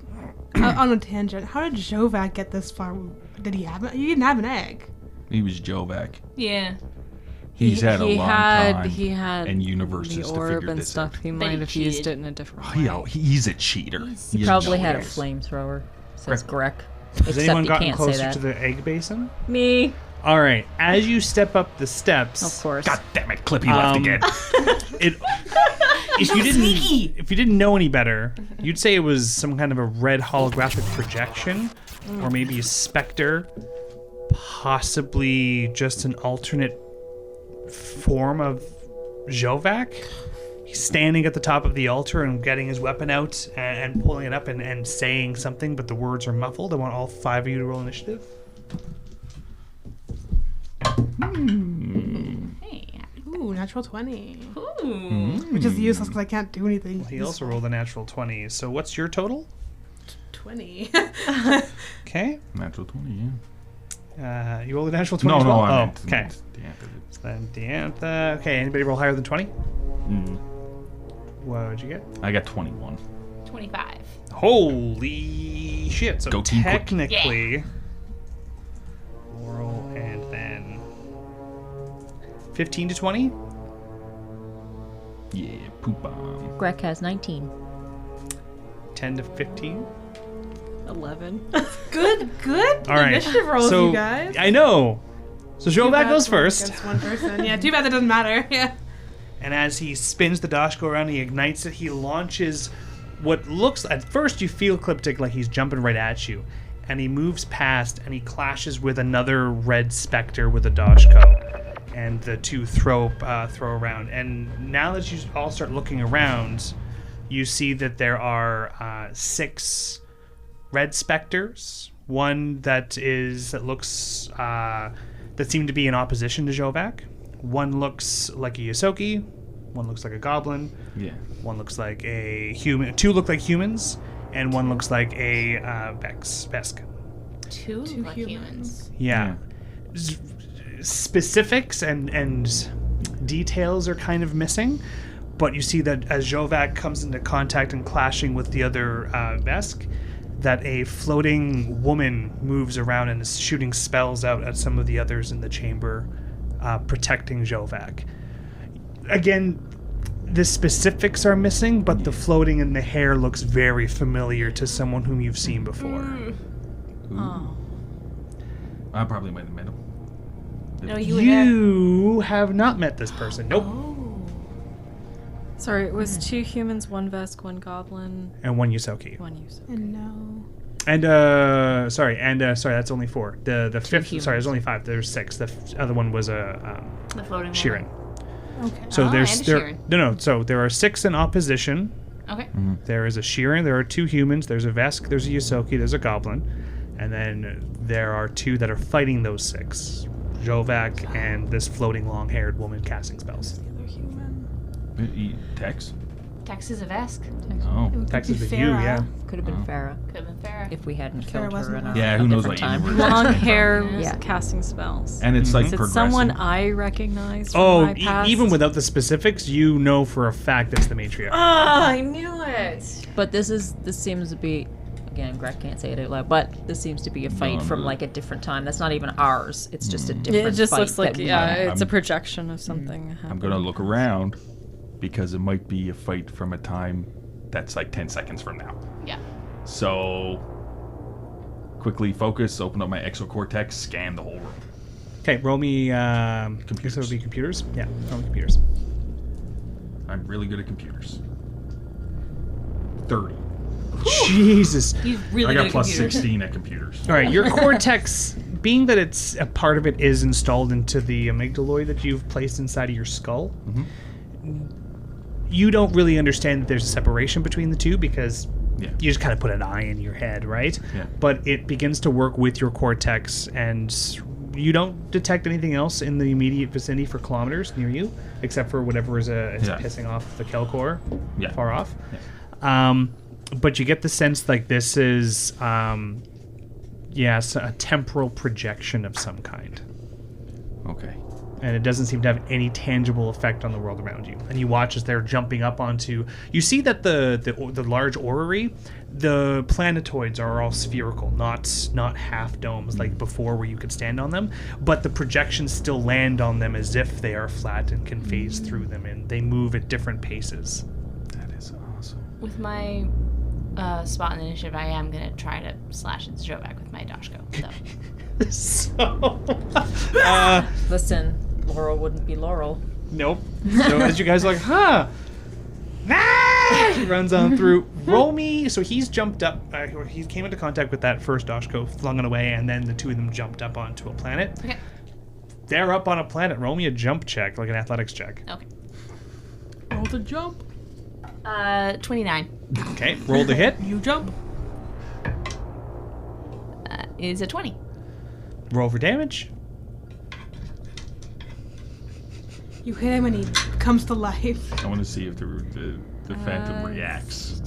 on a tangent, how did Jovac get this far? Did he have it? He didn't have an egg. He was Jovac. Yeah. He's had a long time. He had and universes the to orb figure and this stuff. out. He But he might have used cheated. it in a different Oh, way. he's a cheater. He probably had a flamethrower, says Greg. Has Except anyone he gotten can't say closer that. to the egg basin? Me, All right. As you step up the steps, of course. God damn it, Clippy left again. If you didn't know any better, you'd say it was some kind of a red holographic projection, or maybe a specter, possibly just an alternate form of Jovac. He's standing at the top of the altar and getting his weapon out and pulling it up and saying something, but the words are muffled. I want all 5 of you to roll initiative. Hey. Ooh, natural 20. Ooh. Which is useless because I can't do anything. He also rolled a natural 20. So what's your total? 20. Okay. Natural 20, yeah. You rolled a natural 20 No, as well? I meant, okay. Then Diantha. Okay, anybody roll higher than 20? What'd you get? I got 21. 25. Holy shit. So Go team quick. technically, Laurel and then 15 to 20? Yeah, poop bomb. Greg has 19. 10 to 15? 11. Good All right. initiative rolls, so, you guys. I know. So Too Jovac bad goes it's first. against one person. Yeah, too bad that doesn't matter. Yeah. And as he spins the Dashko around, he ignites it. He launches what looks, at first you feel Cliptic like he's jumping right at you. And he moves past and he clashes with another red specter with a Dashko. And the two throw around. And now that you all start looking around, you see that there are 6 red specters. One that looks that seem to be in opposition to Jovac. One looks like a Yosoki. One looks like a goblin. Yeah. One looks like a human. 2 look like humans, and one looks like a Vesk. Two like humans. Yeah. Specifics and details are kind of missing, but you see that as Jovac comes into contact and clashing with the other Vesk, that a floating woman moves around and is shooting spells out at some of the others in the chamber, protecting Jovac. Again, the specifics are missing, but the floating in the hair looks very familiar to someone whom you've seen before. Oh. I probably might have met him. No, you were there. You have not met this person. Nope. Sorry, it was 2 humans, 1 Vesk, 1 goblin, And 1 Yosoki. 1 user. And no. And sorry, that's only 4. The fifth, humans. sorry, there's only 5. There's 6. The other one was The floating Sheeran. Okay. So Oh, there's and a Sheeran. no. So there are 6 in opposition. Okay. There is a Sheeran. There are 2 humans. There's a Vesk. There's a Yosoki. There's a goblin, and then there are 2 that are fighting those 6. Jovac and this floating long-haired woman casting spells. The other human. Tex? Tex is a Vesk. Oh. It Tex could is be with you, Farah. yeah. Could have been Farah Could have been Farah. if we hadn't Farah killed her wasn't in a, alive. Yeah, a who knows different what time. universe. Long hair Yeah. casting spells. And it's like Is it progressing. someone I recognize from Oh, my past? even without the specifics, you know for a fact it's the matriarch. Oh, I knew it! But this seems to be, again, Greg can't say it out loud, but this seems to be a fight from like a different time. That's not even ours. It's just a different It just fight looks like, that we- yeah, it's a I'm- projection of something. I'm going to look around because it might be a fight from a time that's like 10 seconds from now. Yeah. So, quickly focus, open up my exocortex, scan the whole room. Okay, roll me. Computers. So it would be computers. Yeah, roll me computers. I'm really good at computers. 30. Jesus. He's really I good got at plus computers. 16 at computers. All right, your cortex, being that it's a part of it is installed into the amygdaloid that you've placed inside of your skull, you don't really understand that there's a separation between the two because Yeah. you just kind of put an eye in your head, right? Yeah. But it begins to work with your cortex, and you don't detect anything else in the immediate vicinity for kilometers near you, except for whatever is pissing off the Kelkor Yeah. far off. Yeah. But you get the sense like this is, a temporal projection of some kind. Okay. And it doesn't seem to have any tangible effect on the world around you. And you watch as they're jumping up onto. You see that the large orrery, The planetoids are all spherical, not half domes like before where you could stand on them, but the projections still land on them as if they are flat and can phase through them, and they move at different paces. That is awesome. With my spot in initiative, I am gonna try to slash its Jovac with my Dashko. So. Listen, Laurel wouldn't be Laurel. Nope. So as you guys are like, huh? Ah! He runs on through. Roll me. So he's jumped up. He came into contact with that first Dashko, flung it away, and then the two of them jumped up onto a planet. Okay. They're up on a planet. Roll me a jump check, like an athletics check. Okay. Roll the jump. 29 Okay. Roll the hit. You jump. is a 20. Roll for damage. You hit him and he comes to life. I want to see if the phantom reacts.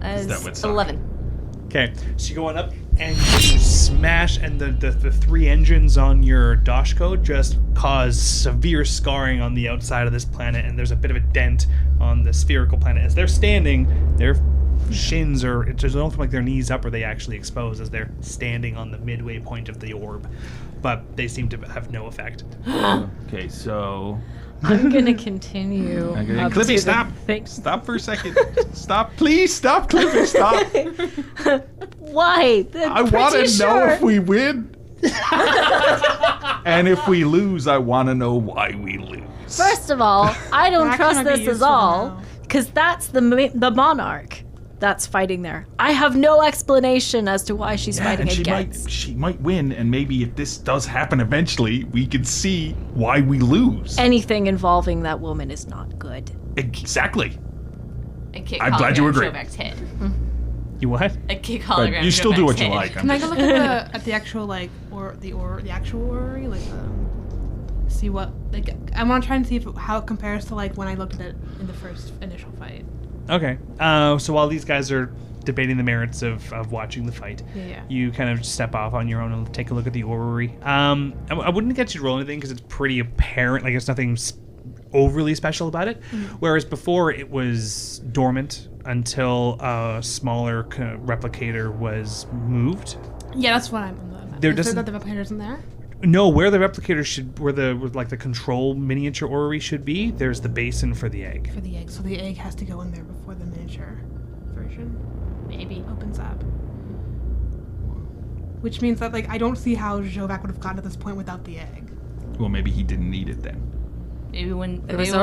As that what's up? 11. Okay, so you go on up and you smash, and the three engines on your Dashko just cause severe scarring on the outside of this planet, and there's a bit of a dent on the spherical planet. As they're standing, their shins are, it doesn't look like their knees up, or they actually expose as they're standing on the midway point of the orb, but they seem to have no effect. Okay, so I'm gonna continue. Okay, up Clippy, to the stop! thing. Stop for a second. Stop, please stop, Clippy, stop! Why? I want to know if we win. And if we lose, I want to know why we lose. First of all, I don't That trust cannot be this at useful all, now. because that's the monarch that's fighting there. I have no explanation as to why she's fighting and against. she might win, and maybe if this does happen eventually, we can see why we lose. Anything involving that woman is not good. Exactly. I kick I'm glad you hologram agree. Jovac's head. You what? I kick But hologram you still do what Jovac's you head. like. Can I go look at the actual the actual orrery, see what I want to try and see how it compares to when I looked at it in the first initial fight. Okay. So while these guys are debating the merits of watching the fight, Yeah. you kind of step off on your own and take a look at the orrery. I wouldn't get you to roll anything because it's pretty apparent. Like, there's nothing overly special about it. Whereas before it was dormant until a smaller replicator was moved. Yeah, that's what I'm. There Is doesn't- the replicators in there? No, where the replicator where the control miniature orrery should be, there's the basin for the egg. For the egg, so the egg has to go in there before the miniature version Maybe. opens up. Which means that I don't see how Jovac would have gotten to this point without the egg. Well, maybe he didn't need it then. Maybe when There was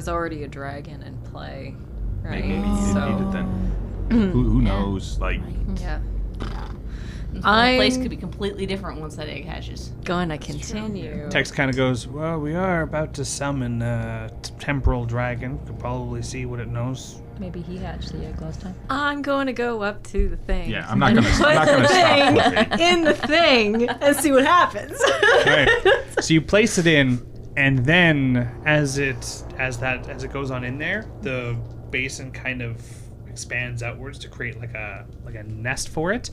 already a dragon in play, right? Maybe he didn't need it then. Who knows? Yeah. the I'm- place could be completely different once that egg hatches. Gonna continue. Tex kind of goes, well, we are about to summon a temporal dragon. Could probably see what it knows. Maybe he hatched the egg last time. I'm going to go up to the thing. Yeah, I'm not and gonna put stop the Clippy. thing in the thing and see what happens. Right. So you place it in, and then as it goes on in there, the basin kind of expands outwards to create like a nest for it,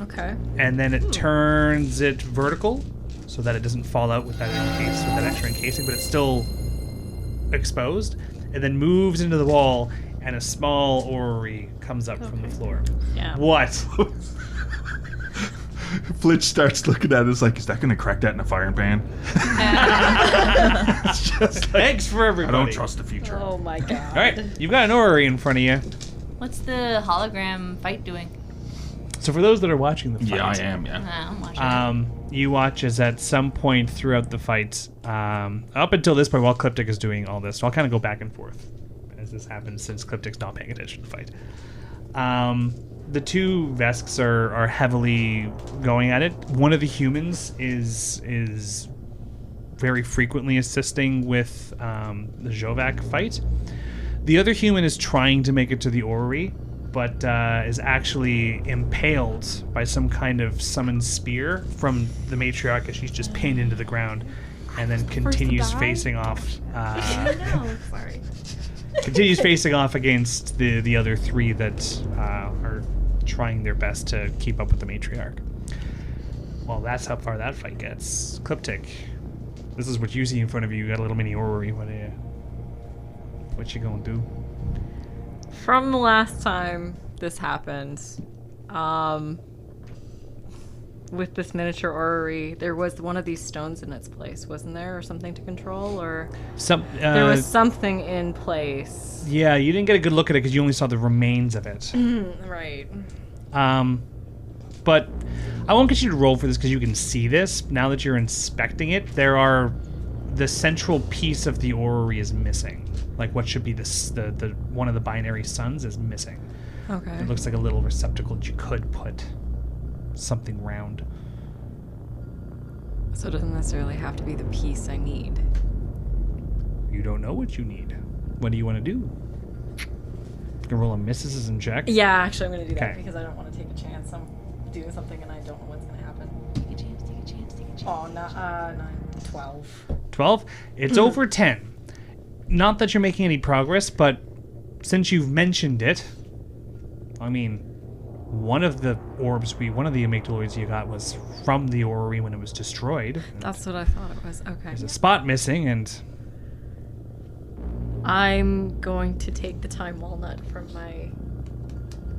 Okay. and then it turns it vertical so that it doesn't fall out with that extra encasing, but it's still exposed, and then moves into the wall, and a small orrery comes up from the floor. Yeah. What? Flitch starts looking at it, is that gonna crack that in a frying pan? It's just Thanks for I everybody. don't trust the future. Oh my god. All right, you've got an orrery in front of you. What's the hologram fight doing? So for those that are watching the fight, Yeah, I am, yeah. I'm watching. You watch as at some point throughout the fight, up until this point, while Cliptic is doing all this, so I'll kind of go back and forth as this happens since Cliptic's not paying attention to the fight. The two Vesks are heavily going at it. One of the humans is very frequently assisting with the Jovac fight. The other human is trying to make it to the orrery, but is actually impaled by some kind of summoned spear from the matriarch as she's just pinned into the ground, and then continues die? facing off. No, sorry. Continues facing off against the other three that are trying their best to keep up with the matriarch. Well, that's how far that fight gets. Cliptic, this is what you see in front of you. You got a little mini orrery. What you gonna do? From the last time this happened, with this miniature orrery, there was one of these stones in its place, wasn't there, or something to control, or there was something in place. Yeah, you didn't get a good look at it because you only saw the remains of it. Right. But I won't get you to roll for this because you can see this. Now that you're inspecting it, the central piece of the orrery is missing. Like what should be the one of the binary suns is missing. Okay. It looks like a little receptacle that you could put something round. So it doesn't necessarily have to be the piece I need. You don't know what you need. What do you want to do? You can roll a misses and check. Yeah, actually, I'm going to do that Okay. because I don't want to take a chance. I'm doing something and I don't know what's going to happen. Take a chance. Oh, 9, 12. 12? It's over 10. Not that you're making any progress, but since you've mentioned it, I mean, one of the amygdaloids you got was from the orrery when it was destroyed. That's what I thought it was. Okay. There's a spot missing, and I'm going to take the time walnut from my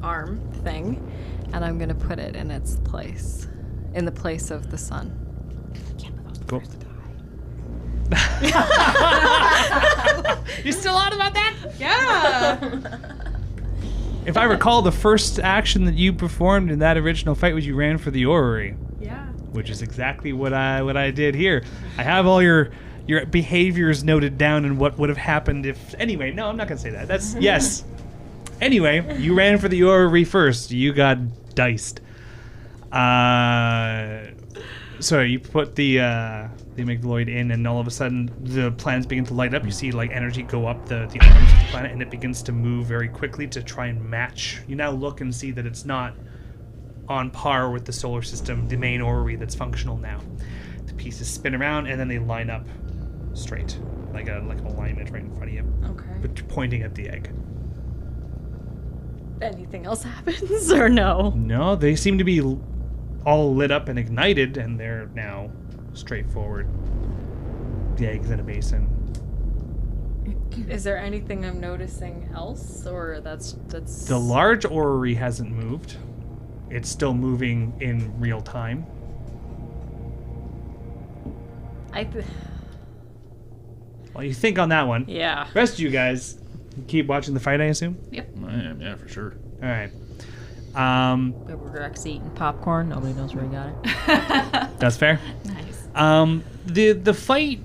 arm thing, and I'm going to put it in its place, in the place of the sun. cool. You still on about that? Yeah. If I recall, the first action that you performed in that original fight was you ran for the orrery, Yeah. which is exactly what I did here. I have all your behaviors noted down and what would have happened if... Anyway, no, I'm not going to say that. That's... Yes. Anyway, you ran for the orrery first. You got diced. Sorry, you put the amygdaloid in, and all of a sudden the planets begin to light up. You see like energy go up the arms of the planet, and it begins to move very quickly to try and match. You now look and see that it's not on par with the solar system, the main orrery that's functional now. The pieces spin around, and then they line up straight, like an alignment right in front of you, Okay. but pointing at the egg. Anything else happens or no? No, they seem to be all lit up and ignited, and they're now straightforward. The egg's in a basin. Is there anything I'm noticing else, or that's The large orrery hasn't moved. It's still moving in real time. Well, you think on that one. Yeah. Rest of you guys keep watching the fight, I assume? I am, yeah, for sure. All right. Rex eating popcorn. Nobody knows where he got it. That's fair. Nice. The fight,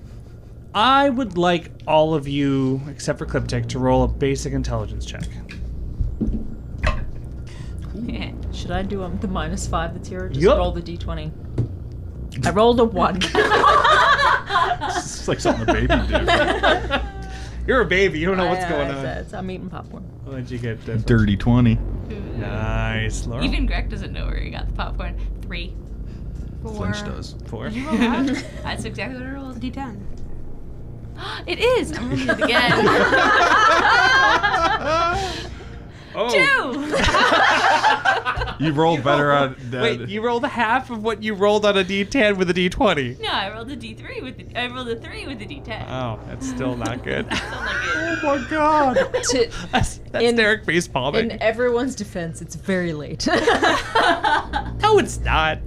I would like all of you, except for Cliptic, to roll a basic intelligence check. Yeah. Should I do the -5 that's here? Or just Yup. roll the d20. I rolled a 1. It's like something a baby do. You're a baby. You don't know what's going on. I'm eating popcorn. What'd you get? Dirty 20. Nice. Laurel? Even Greg doesn't know where he got the popcorn. 3. 4. Flinch does. 4. Did you roll that? That's exactly what I rolled. D10. It is. I'm rolling it again. Oh. 2. You rolled better on that. Wait, you rolled half of what you rolled on a D10 with a D20. No, I rolled a D3 I rolled a 3 with a D10. Oh, that's still not good. Still not good. Oh my god. That's Derek face In palming. everyone's defense, it's very late. No, it's not.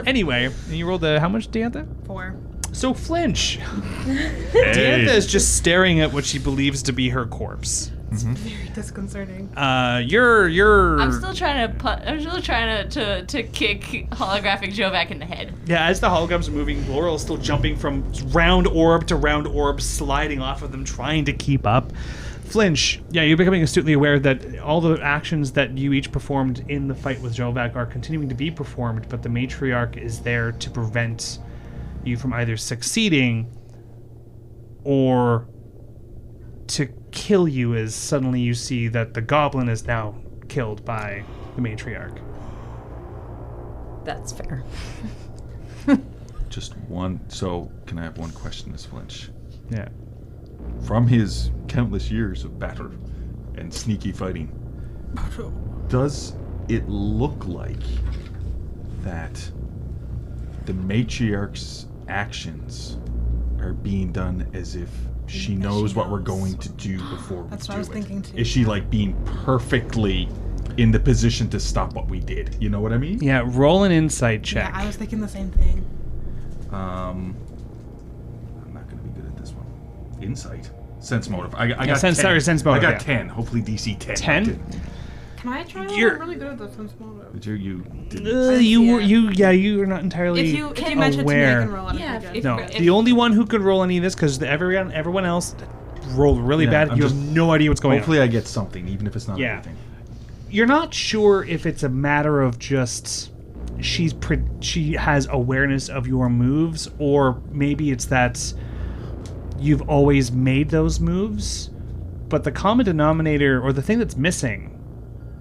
Anyway, and you rolled how much, Diantha? 4. So Flinch. Hey. Diantha is just staring at what she believes to be her corpse. Very disconcerting. You're. I'm still trying to kick holographic Joe back in the head. Yeah, as the holograms are moving, Laurel is still jumping from round orb to round orb, sliding off of them, trying to keep up. Flinch, yeah, you're becoming astutely aware that all the actions that you each performed in the fight with Jovak are continuing to be performed, but the matriarch is there to prevent you from either succeeding or to kill you, as suddenly you see that the goblin is now killed by the matriarch. That's fair. Just one. So, can I have one question, Miss Flinch? Yeah. From his countless years of battle and sneaky fighting, does it look like that the matriarch's actions are being done as if she knows what we're going to do before That's we what I was do it? thinking too. Is she like being perfectly in the position to stop what we did. You know what I mean? Yeah, roll an insight check. Yeah, I was thinking the same thing. I'm not going to be good at this one. Insight. Sense motive. I got sense- 10. sorry, sense motive, I got yeah. 10. Hopefully DC 10. 10? Can I try? You're- I'm really good at the sense motive. But you didn't. You were not entirely If you mention it to me, I aware. can roll on Yeah, it. if- No, the only one who could roll any of this, because everyone else rolled really Yeah, bad. I'm You just- have no idea what's going Hopefully on. I get something, even if it's not Yeah. everything. You're not sure if it's a matter of just she has awareness of your moves, or maybe it's that you've always made those moves. But the common denominator, or the thing that's missing,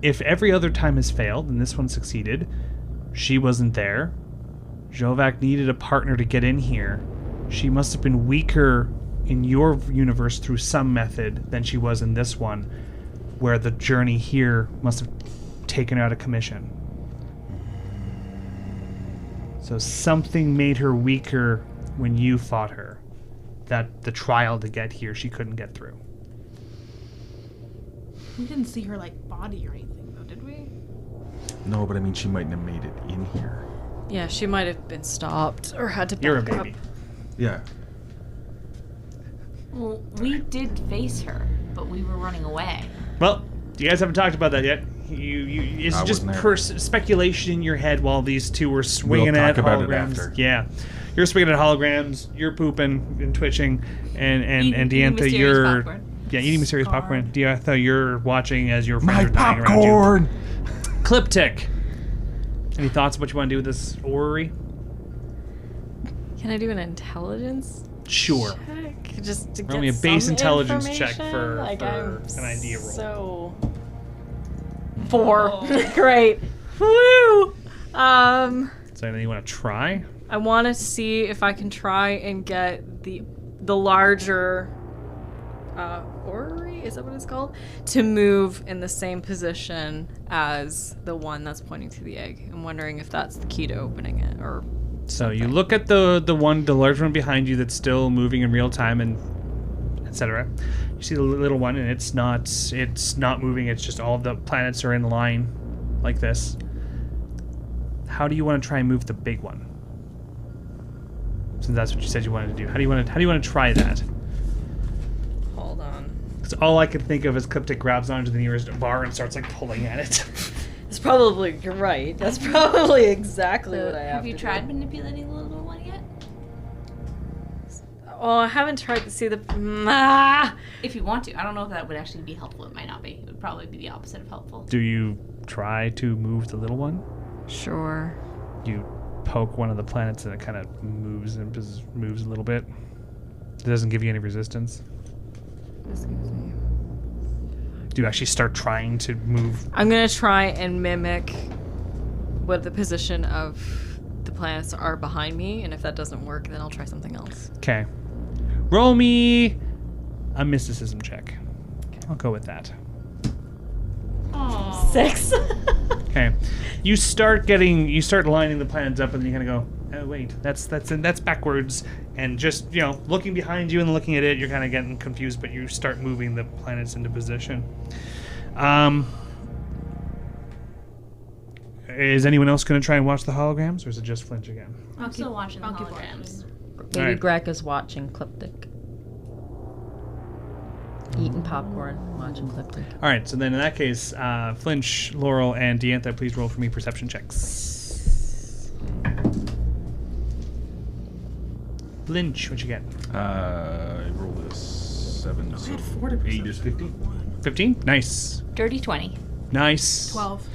if every other time has failed and this one succeeded, she wasn't there. Jovac needed a partner to get in here. She must have been weaker in your universe through some method than she was in this one, where the journey here must have taken her out of commission. So something made her weaker when you fought her. That the trial to get here she couldn't get through. We didn't see her like body or anything, though, did we? No, but I mean, she mightn't have made it in here. Yeah, she might have been stopped or had to back You're a up. baby. Yeah. Well, we did face her, but we were running away. Well, you guys haven't talked about that yet. It's I just wasn't there. speculation in your head while these two were swinging We'll at talk about it holograms. after. Yeah, you're swinging at holograms. You're pooping and twitching, and Eating Diantha, mysterious you're popcorn. eating mysterious popcorn. Diantha, you're watching as your friends My are dying around popcorn! you. Cliptic. Any thoughts on what you want to do with this orrery? Can I do an intelligence Sure. check? Just to Roll me get a base some intelligence check information? for I'm an idea roll. So 4. Great. Woo! So anything you want to try? I want to see if I can try and get the larger orrery, is that what it's called? To move in the same position as the one that's pointing to the egg. I'm wondering if that's the key to opening it, or So you look at the large one behind you that's still moving in real time, and etc. You see the little one, and it's not moving. It's just all the planets are in line, like this. How do you want to try and move the big one? Since that's what you said you wanted to do. How do you want to try that? hold on. Because all I could think of is Cliptic grabs onto the nearest bar and starts like pulling at it. It's probably, you're right. That's probably exactly what I Have you to do. tried manipulating the little one yet? Oh, I haven't tried to see the. If you want to. I don't know if that would actually be helpful. It might not be. It would probably be the opposite of helpful. Do you try to move the little one? Sure. You poke one of the planets and it kind of moves a little bit. It doesn't give you any resistance. Excuse me. Do you actually start trying to move? I'm gonna try and mimic what the position of the planets are behind me, and if that doesn't work, then I'll try something else. Okay. Roll me a mysticism check. I'll go with that. 6. Okay. You start lining the planets up, and then you kind of go, oh wait, that's backwards. And just, looking behind you and looking at it, you're kind of getting confused, but you start moving the planets into position. Is anyone else going to try and watch the holograms, or is it just Flinch again? I'm still watching the I'll keep holograms. Baby Alright. Greg is watching Cliptic. Eating popcorn, watching Cliptic. All right, so then in that case, Flinch, Laurel, and Diantha, please roll for me perception checks. Flinch, what you get? I rolled a 7, so had 4 to 8 is 15. 15? Nice. Dirty 20. Nice. 12.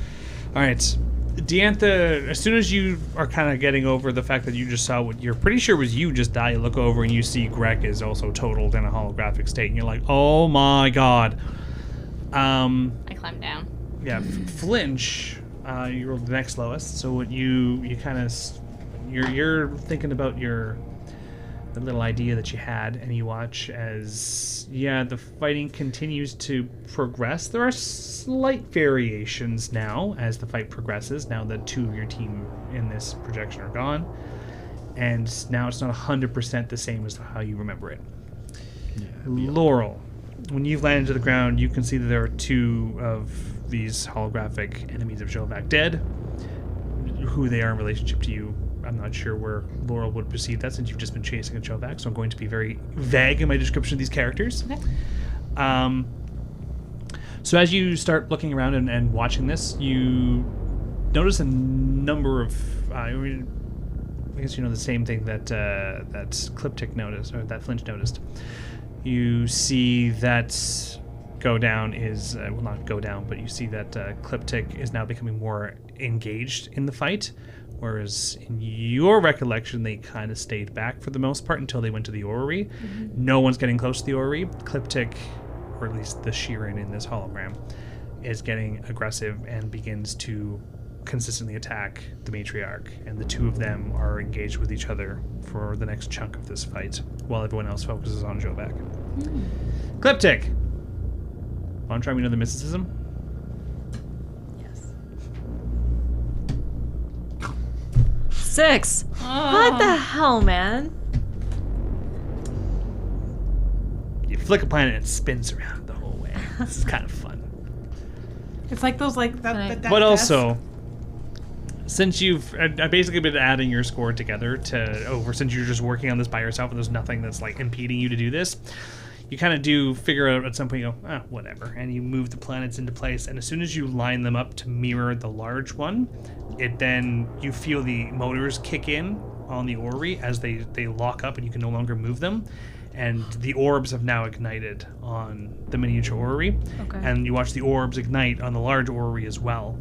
All right. Diantha, as soon as you are kind of getting over the fact that you just saw what you're pretty sure was you just die, you look over and you see Greg is also totaled in a holographic state, and you're like, oh my god. I climbed down. Yeah, Flinch, you rolled the next lowest, so what you kind of, you're thinking about the little idea that you had, and you watch as, the fighting continues to progress. There are slight variations now as the fight progresses, now that 2 of your team in this projection are gone, and now it's not 100% the same as how you remember it. Laurel, when you've landed to the ground, you can see that there are 2 of these holographic enemies of Jovac dead. Who they are in relationship to you, I'm not sure where Laurel would perceive that since you've just been chasing a Jovac, so I'm going to be very vague in my description of these characters. Okay. So as you start looking around and watching this, you notice a number of... I guess you know the same thing that Cliptic noticed, or that Flinch noticed. You see that go down is... well, not go down, but you see that Cliptic is now becoming more engaged in the fight, whereas in your recollection, they kind of stayed back for the most part until they went to the orrery. Mm-hmm. No one's getting close to the orrery. Cliptic... or at least the Sheeran in this hologram, is getting aggressive and begins to consistently attack the matriarch, and the two of them are engaged with each other for the next chunk of this fight, while everyone else focuses on Jovac. Cliptic! Want to try me another mysticism? Yes. 6. What the hell, man? You flick a planet and it spins around the whole way. This is kind of fun. It's like those that But also, since you've basically been adding your score together since you're just working on this by yourself and there's nothing that's like impeding you to do this, you kind of do figure out at some point, you go, whatever, and you move the planets into place, and as soon as you line them up to mirror the large one, you feel the motors kick in on the orrery as they lock up and you can no longer move them. And the orbs have now ignited on the miniature orrery. Okay. And you watch the orbs ignite on the large orrery as well.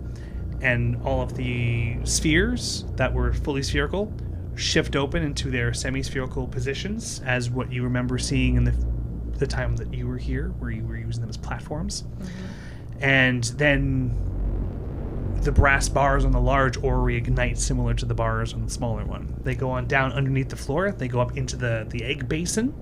And all of the spheres that were fully spherical shift open into their semi-spherical positions as what you remember seeing in the time that you were here, where you were using them as platforms. Mm-hmm. And then the brass bars on the large orrery ignite similar to the bars on the smaller one. They go on down underneath the floor. They go up into the egg basin,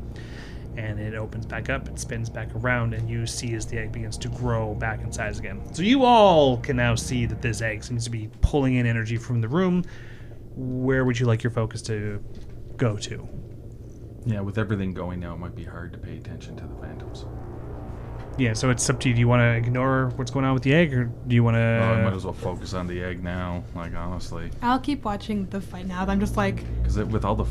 and it opens back up. It spins back around, and you see as the egg begins to grow back in size again. So you all can now see that this egg seems to be pulling in energy from the room. Where would you like your focus to go to? Yeah, with everything going now, it might be hard to pay attention to the phantoms. Yeah, so it's up to you. Do you want to ignore what's going on with the egg, or do you want to... I might as well focus on the egg now, like, honestly. I'll keep watching the fight now. I'm just like... Because with all the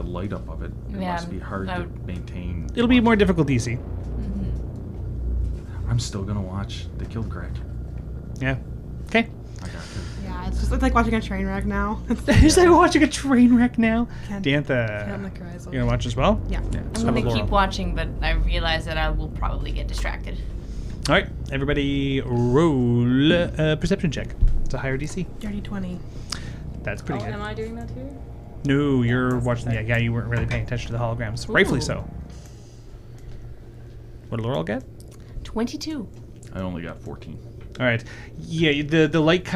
light up of it, it must be hard to maintain... It'll be more difficult DC. I'm still going to watch They Killed Greg. Yeah. Okay. I got to. Yeah, it's like watching a train wreck now. It's like watching a train wreck now. Dantha, can't look your eyes open. You gonna watch as well? Yeah. I'm gonna keep watching, but I realize that I will probably get distracted. All right, everybody, roll a perception check. It's a higher DC. Dirty 20. That's pretty good. Am I doing that too? No, you're watching the egg. Yeah, you weren't really paying attention to the holograms. Ooh. Rightfully so. What did Laurel get? 22. I only got 14. All right. Yeah, the light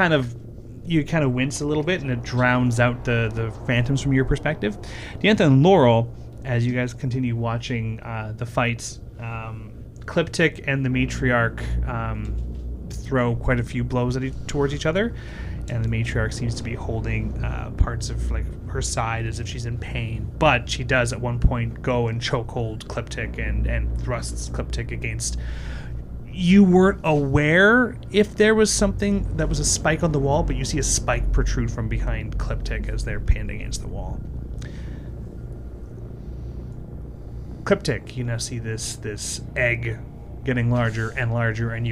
you kind of wince a little bit, and it drowns out the phantoms from your perspective. Dantha and Laurel, as you guys continue watching the fights, Cliptic and the matriarch throw quite a few blows towards each other, and the matriarch seems to be holding parts of like her side as if she's in pain, but she does at one point go and chokehold Cliptic and thrusts Cliptic against. You weren't aware if there was something that was a spike on the wall, but you see a spike protrude from behind Cliptic as they're pinned against the wall. Cliptic, you now see this egg getting larger and larger, and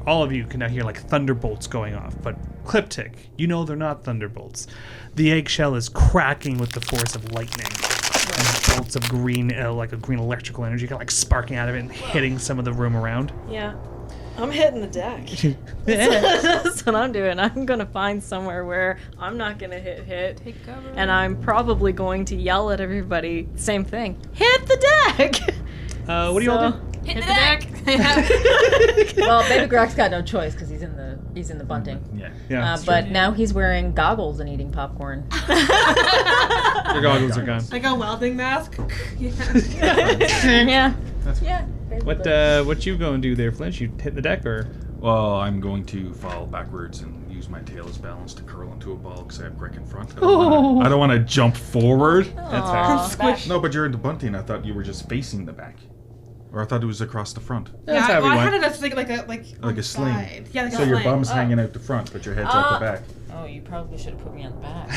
all of you can now hear like thunderbolts going off. But Cliptic, you know they're not thunderbolts. The eggshell is cracking with the force of lightning. And bolts of green, like a green electrical energy, kind of like sparking out of it and hitting some of the room around. Yeah. I'm hitting the deck. That's what I'm doing. I'm going to find somewhere where I'm not going to hit. Take cover. And I'm probably going to yell at everybody. Same thing. Hit the deck! What do you all do? Hit the deck! Well, Baby Greg's got no choice because he's in the bunting. Yeah. But now he's wearing goggles and eating popcorn. Your goggles are gone. Like a welding mask? Yeah. Yeah. What you going to do there, Flinch? You hit the deck, or? Well, I'm going to fall backwards and use my tail as balance to curl into a ball because I have Greg in front. I don't want to jump forward. That's fair. Squish. No, but you're in the bunting. I thought you were just facing the back. Or I thought it was across the front. That's how we I want. had it as like a Like a sling. side. Yeah, like So a your sling. bum's hanging out the front, but your head's out the back. Oh, you probably should have put me on the back.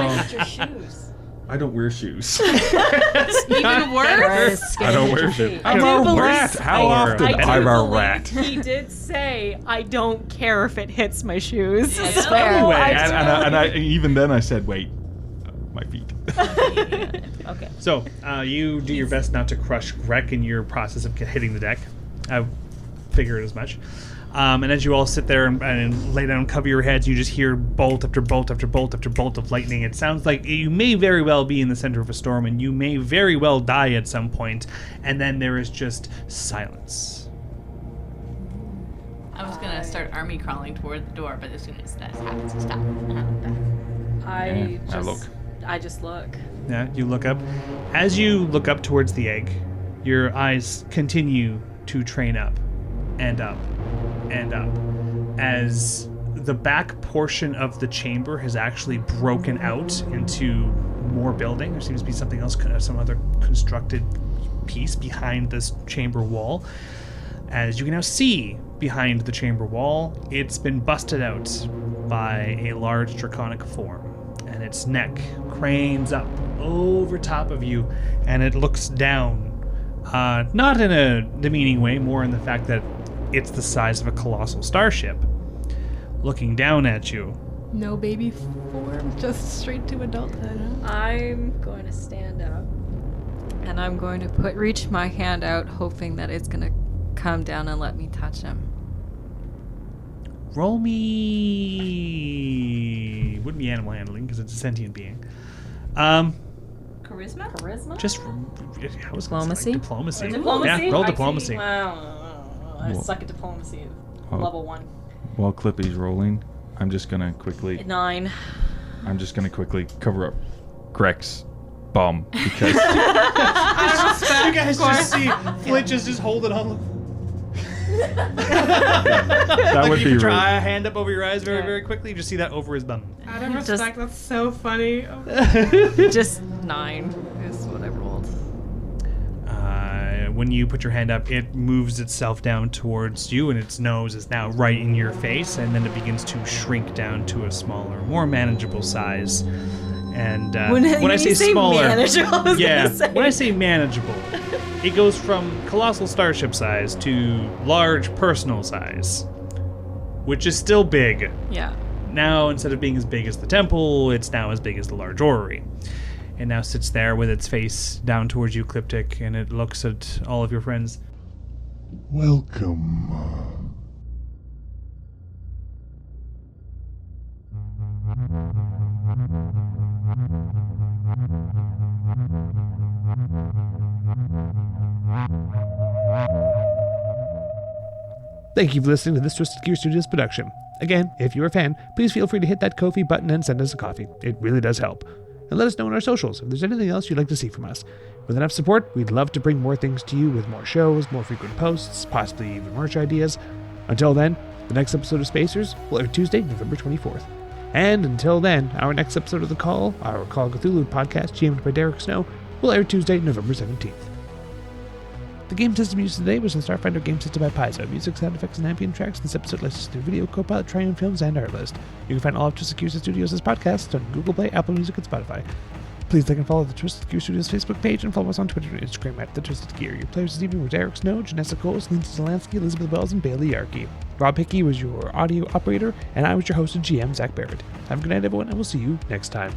No, Put your shoes. I don't wear shoes. Even worse. I don't wear shoes. I I'm do a believe- rat. How I often? do I'm a believe rat. He did say, "I don't care if it hits my shoes." Yeah. So Anyway, And I even then I said, wait, my feet. Okay. So, you do your best not to crush Greg in your process of hitting the deck. I figured as much. And as you all sit there and lay down and cover your heads, you just hear bolt after bolt after bolt after bolt of lightning. It sounds like you may very well be in the center of a storm, and you may very well die at some point, and then there is just silence. I was gonna start army crawling toward the door, but as soon as that happens, stop. I just look. Yeah, you look up. As you look up towards the egg, your eyes continue to train up and up and up as the back portion of the chamber has actually broken out into more building. There seems to be something else, some other constructed piece behind this chamber wall. As you can now see behind the chamber wall, it's been busted out by a large draconic form, and its neck cranes up over top of you, and it looks down. Not in a demeaning way, more in the fact that it's the size of a colossal starship, looking down at you. No baby form, just straight to adulthood. Huh? I'm going to stand up, and I'm going to reach my hand out, hoping that it's going to come down and let me touch him. Roll me... Wouldn't be animal handling, because it's a sentient being. Charisma? Just... I was gonna say, Diplomacy? Diplomacy. Diplomacy? Yeah, roll I diplomacy. Wow. I Well- suck at diplomacy. Well- Level 1. While Clippy's rolling, I'm just gonna quickly 9. cover up Greg's bum because You guys just see Flinch is just holding on. that would you be try rude. a hand up over your eyes very, Yeah. very quickly. You just see that over his bum. Out of Just- respect, that's so funny. Just 9 is what I rolled. When you put your hand up, it moves itself down towards you, and its nose is now right in your face, and then it begins to shrink down to a smaller, more manageable size. And when I say smaller, manageable, I was yeah, gonna say. when I say manageable, it goes from colossal starship size to large personal size, which is still big. Yeah. Now, instead of being as big as the temple, it's now as big as the large orrery. It now sits there with its face down towards you, Cryptic, and it looks at all of your friends. Welcome. Thank you for listening to this Twisted Gear Studios production. Again, if you're a fan, please feel free to hit that Ko-fi button and send us a coffee. It really does help. And let us know on our socials if there's anything else you'd like to see from us. With enough support, we'd love to bring more things to you with more shows, more frequent posts, possibly even merch ideas. Until then, the next episode of Spacers will air Tuesday, November 24th. And until then, our next episode of The Call, our Call of Cthulhu podcast, GM'd by Derek Snow, will air Tuesday, November 17th. The game system used today was the Starfinder game system by Paizo. Music, sound effects, and ambient tracks in this episode licensed through Video, Copilot, Triumph Films, and Artlist. You can find all of Twisted Gear Studios' podcasts on Google Play, Apple Music, and Spotify. Please like and follow the Twisted Gear Studios Facebook page and follow us on Twitter and Instagram at The Twisted Gear. Your players this evening were Derek Snow, Janessa Coles, Lindsay Zelansky, Elizabeth Wells, and Bailey Yarkey. Rob Hickey was your audio operator, and I was your host and GM, Zach Barrett. Have a good night, everyone, and we'll see you next time.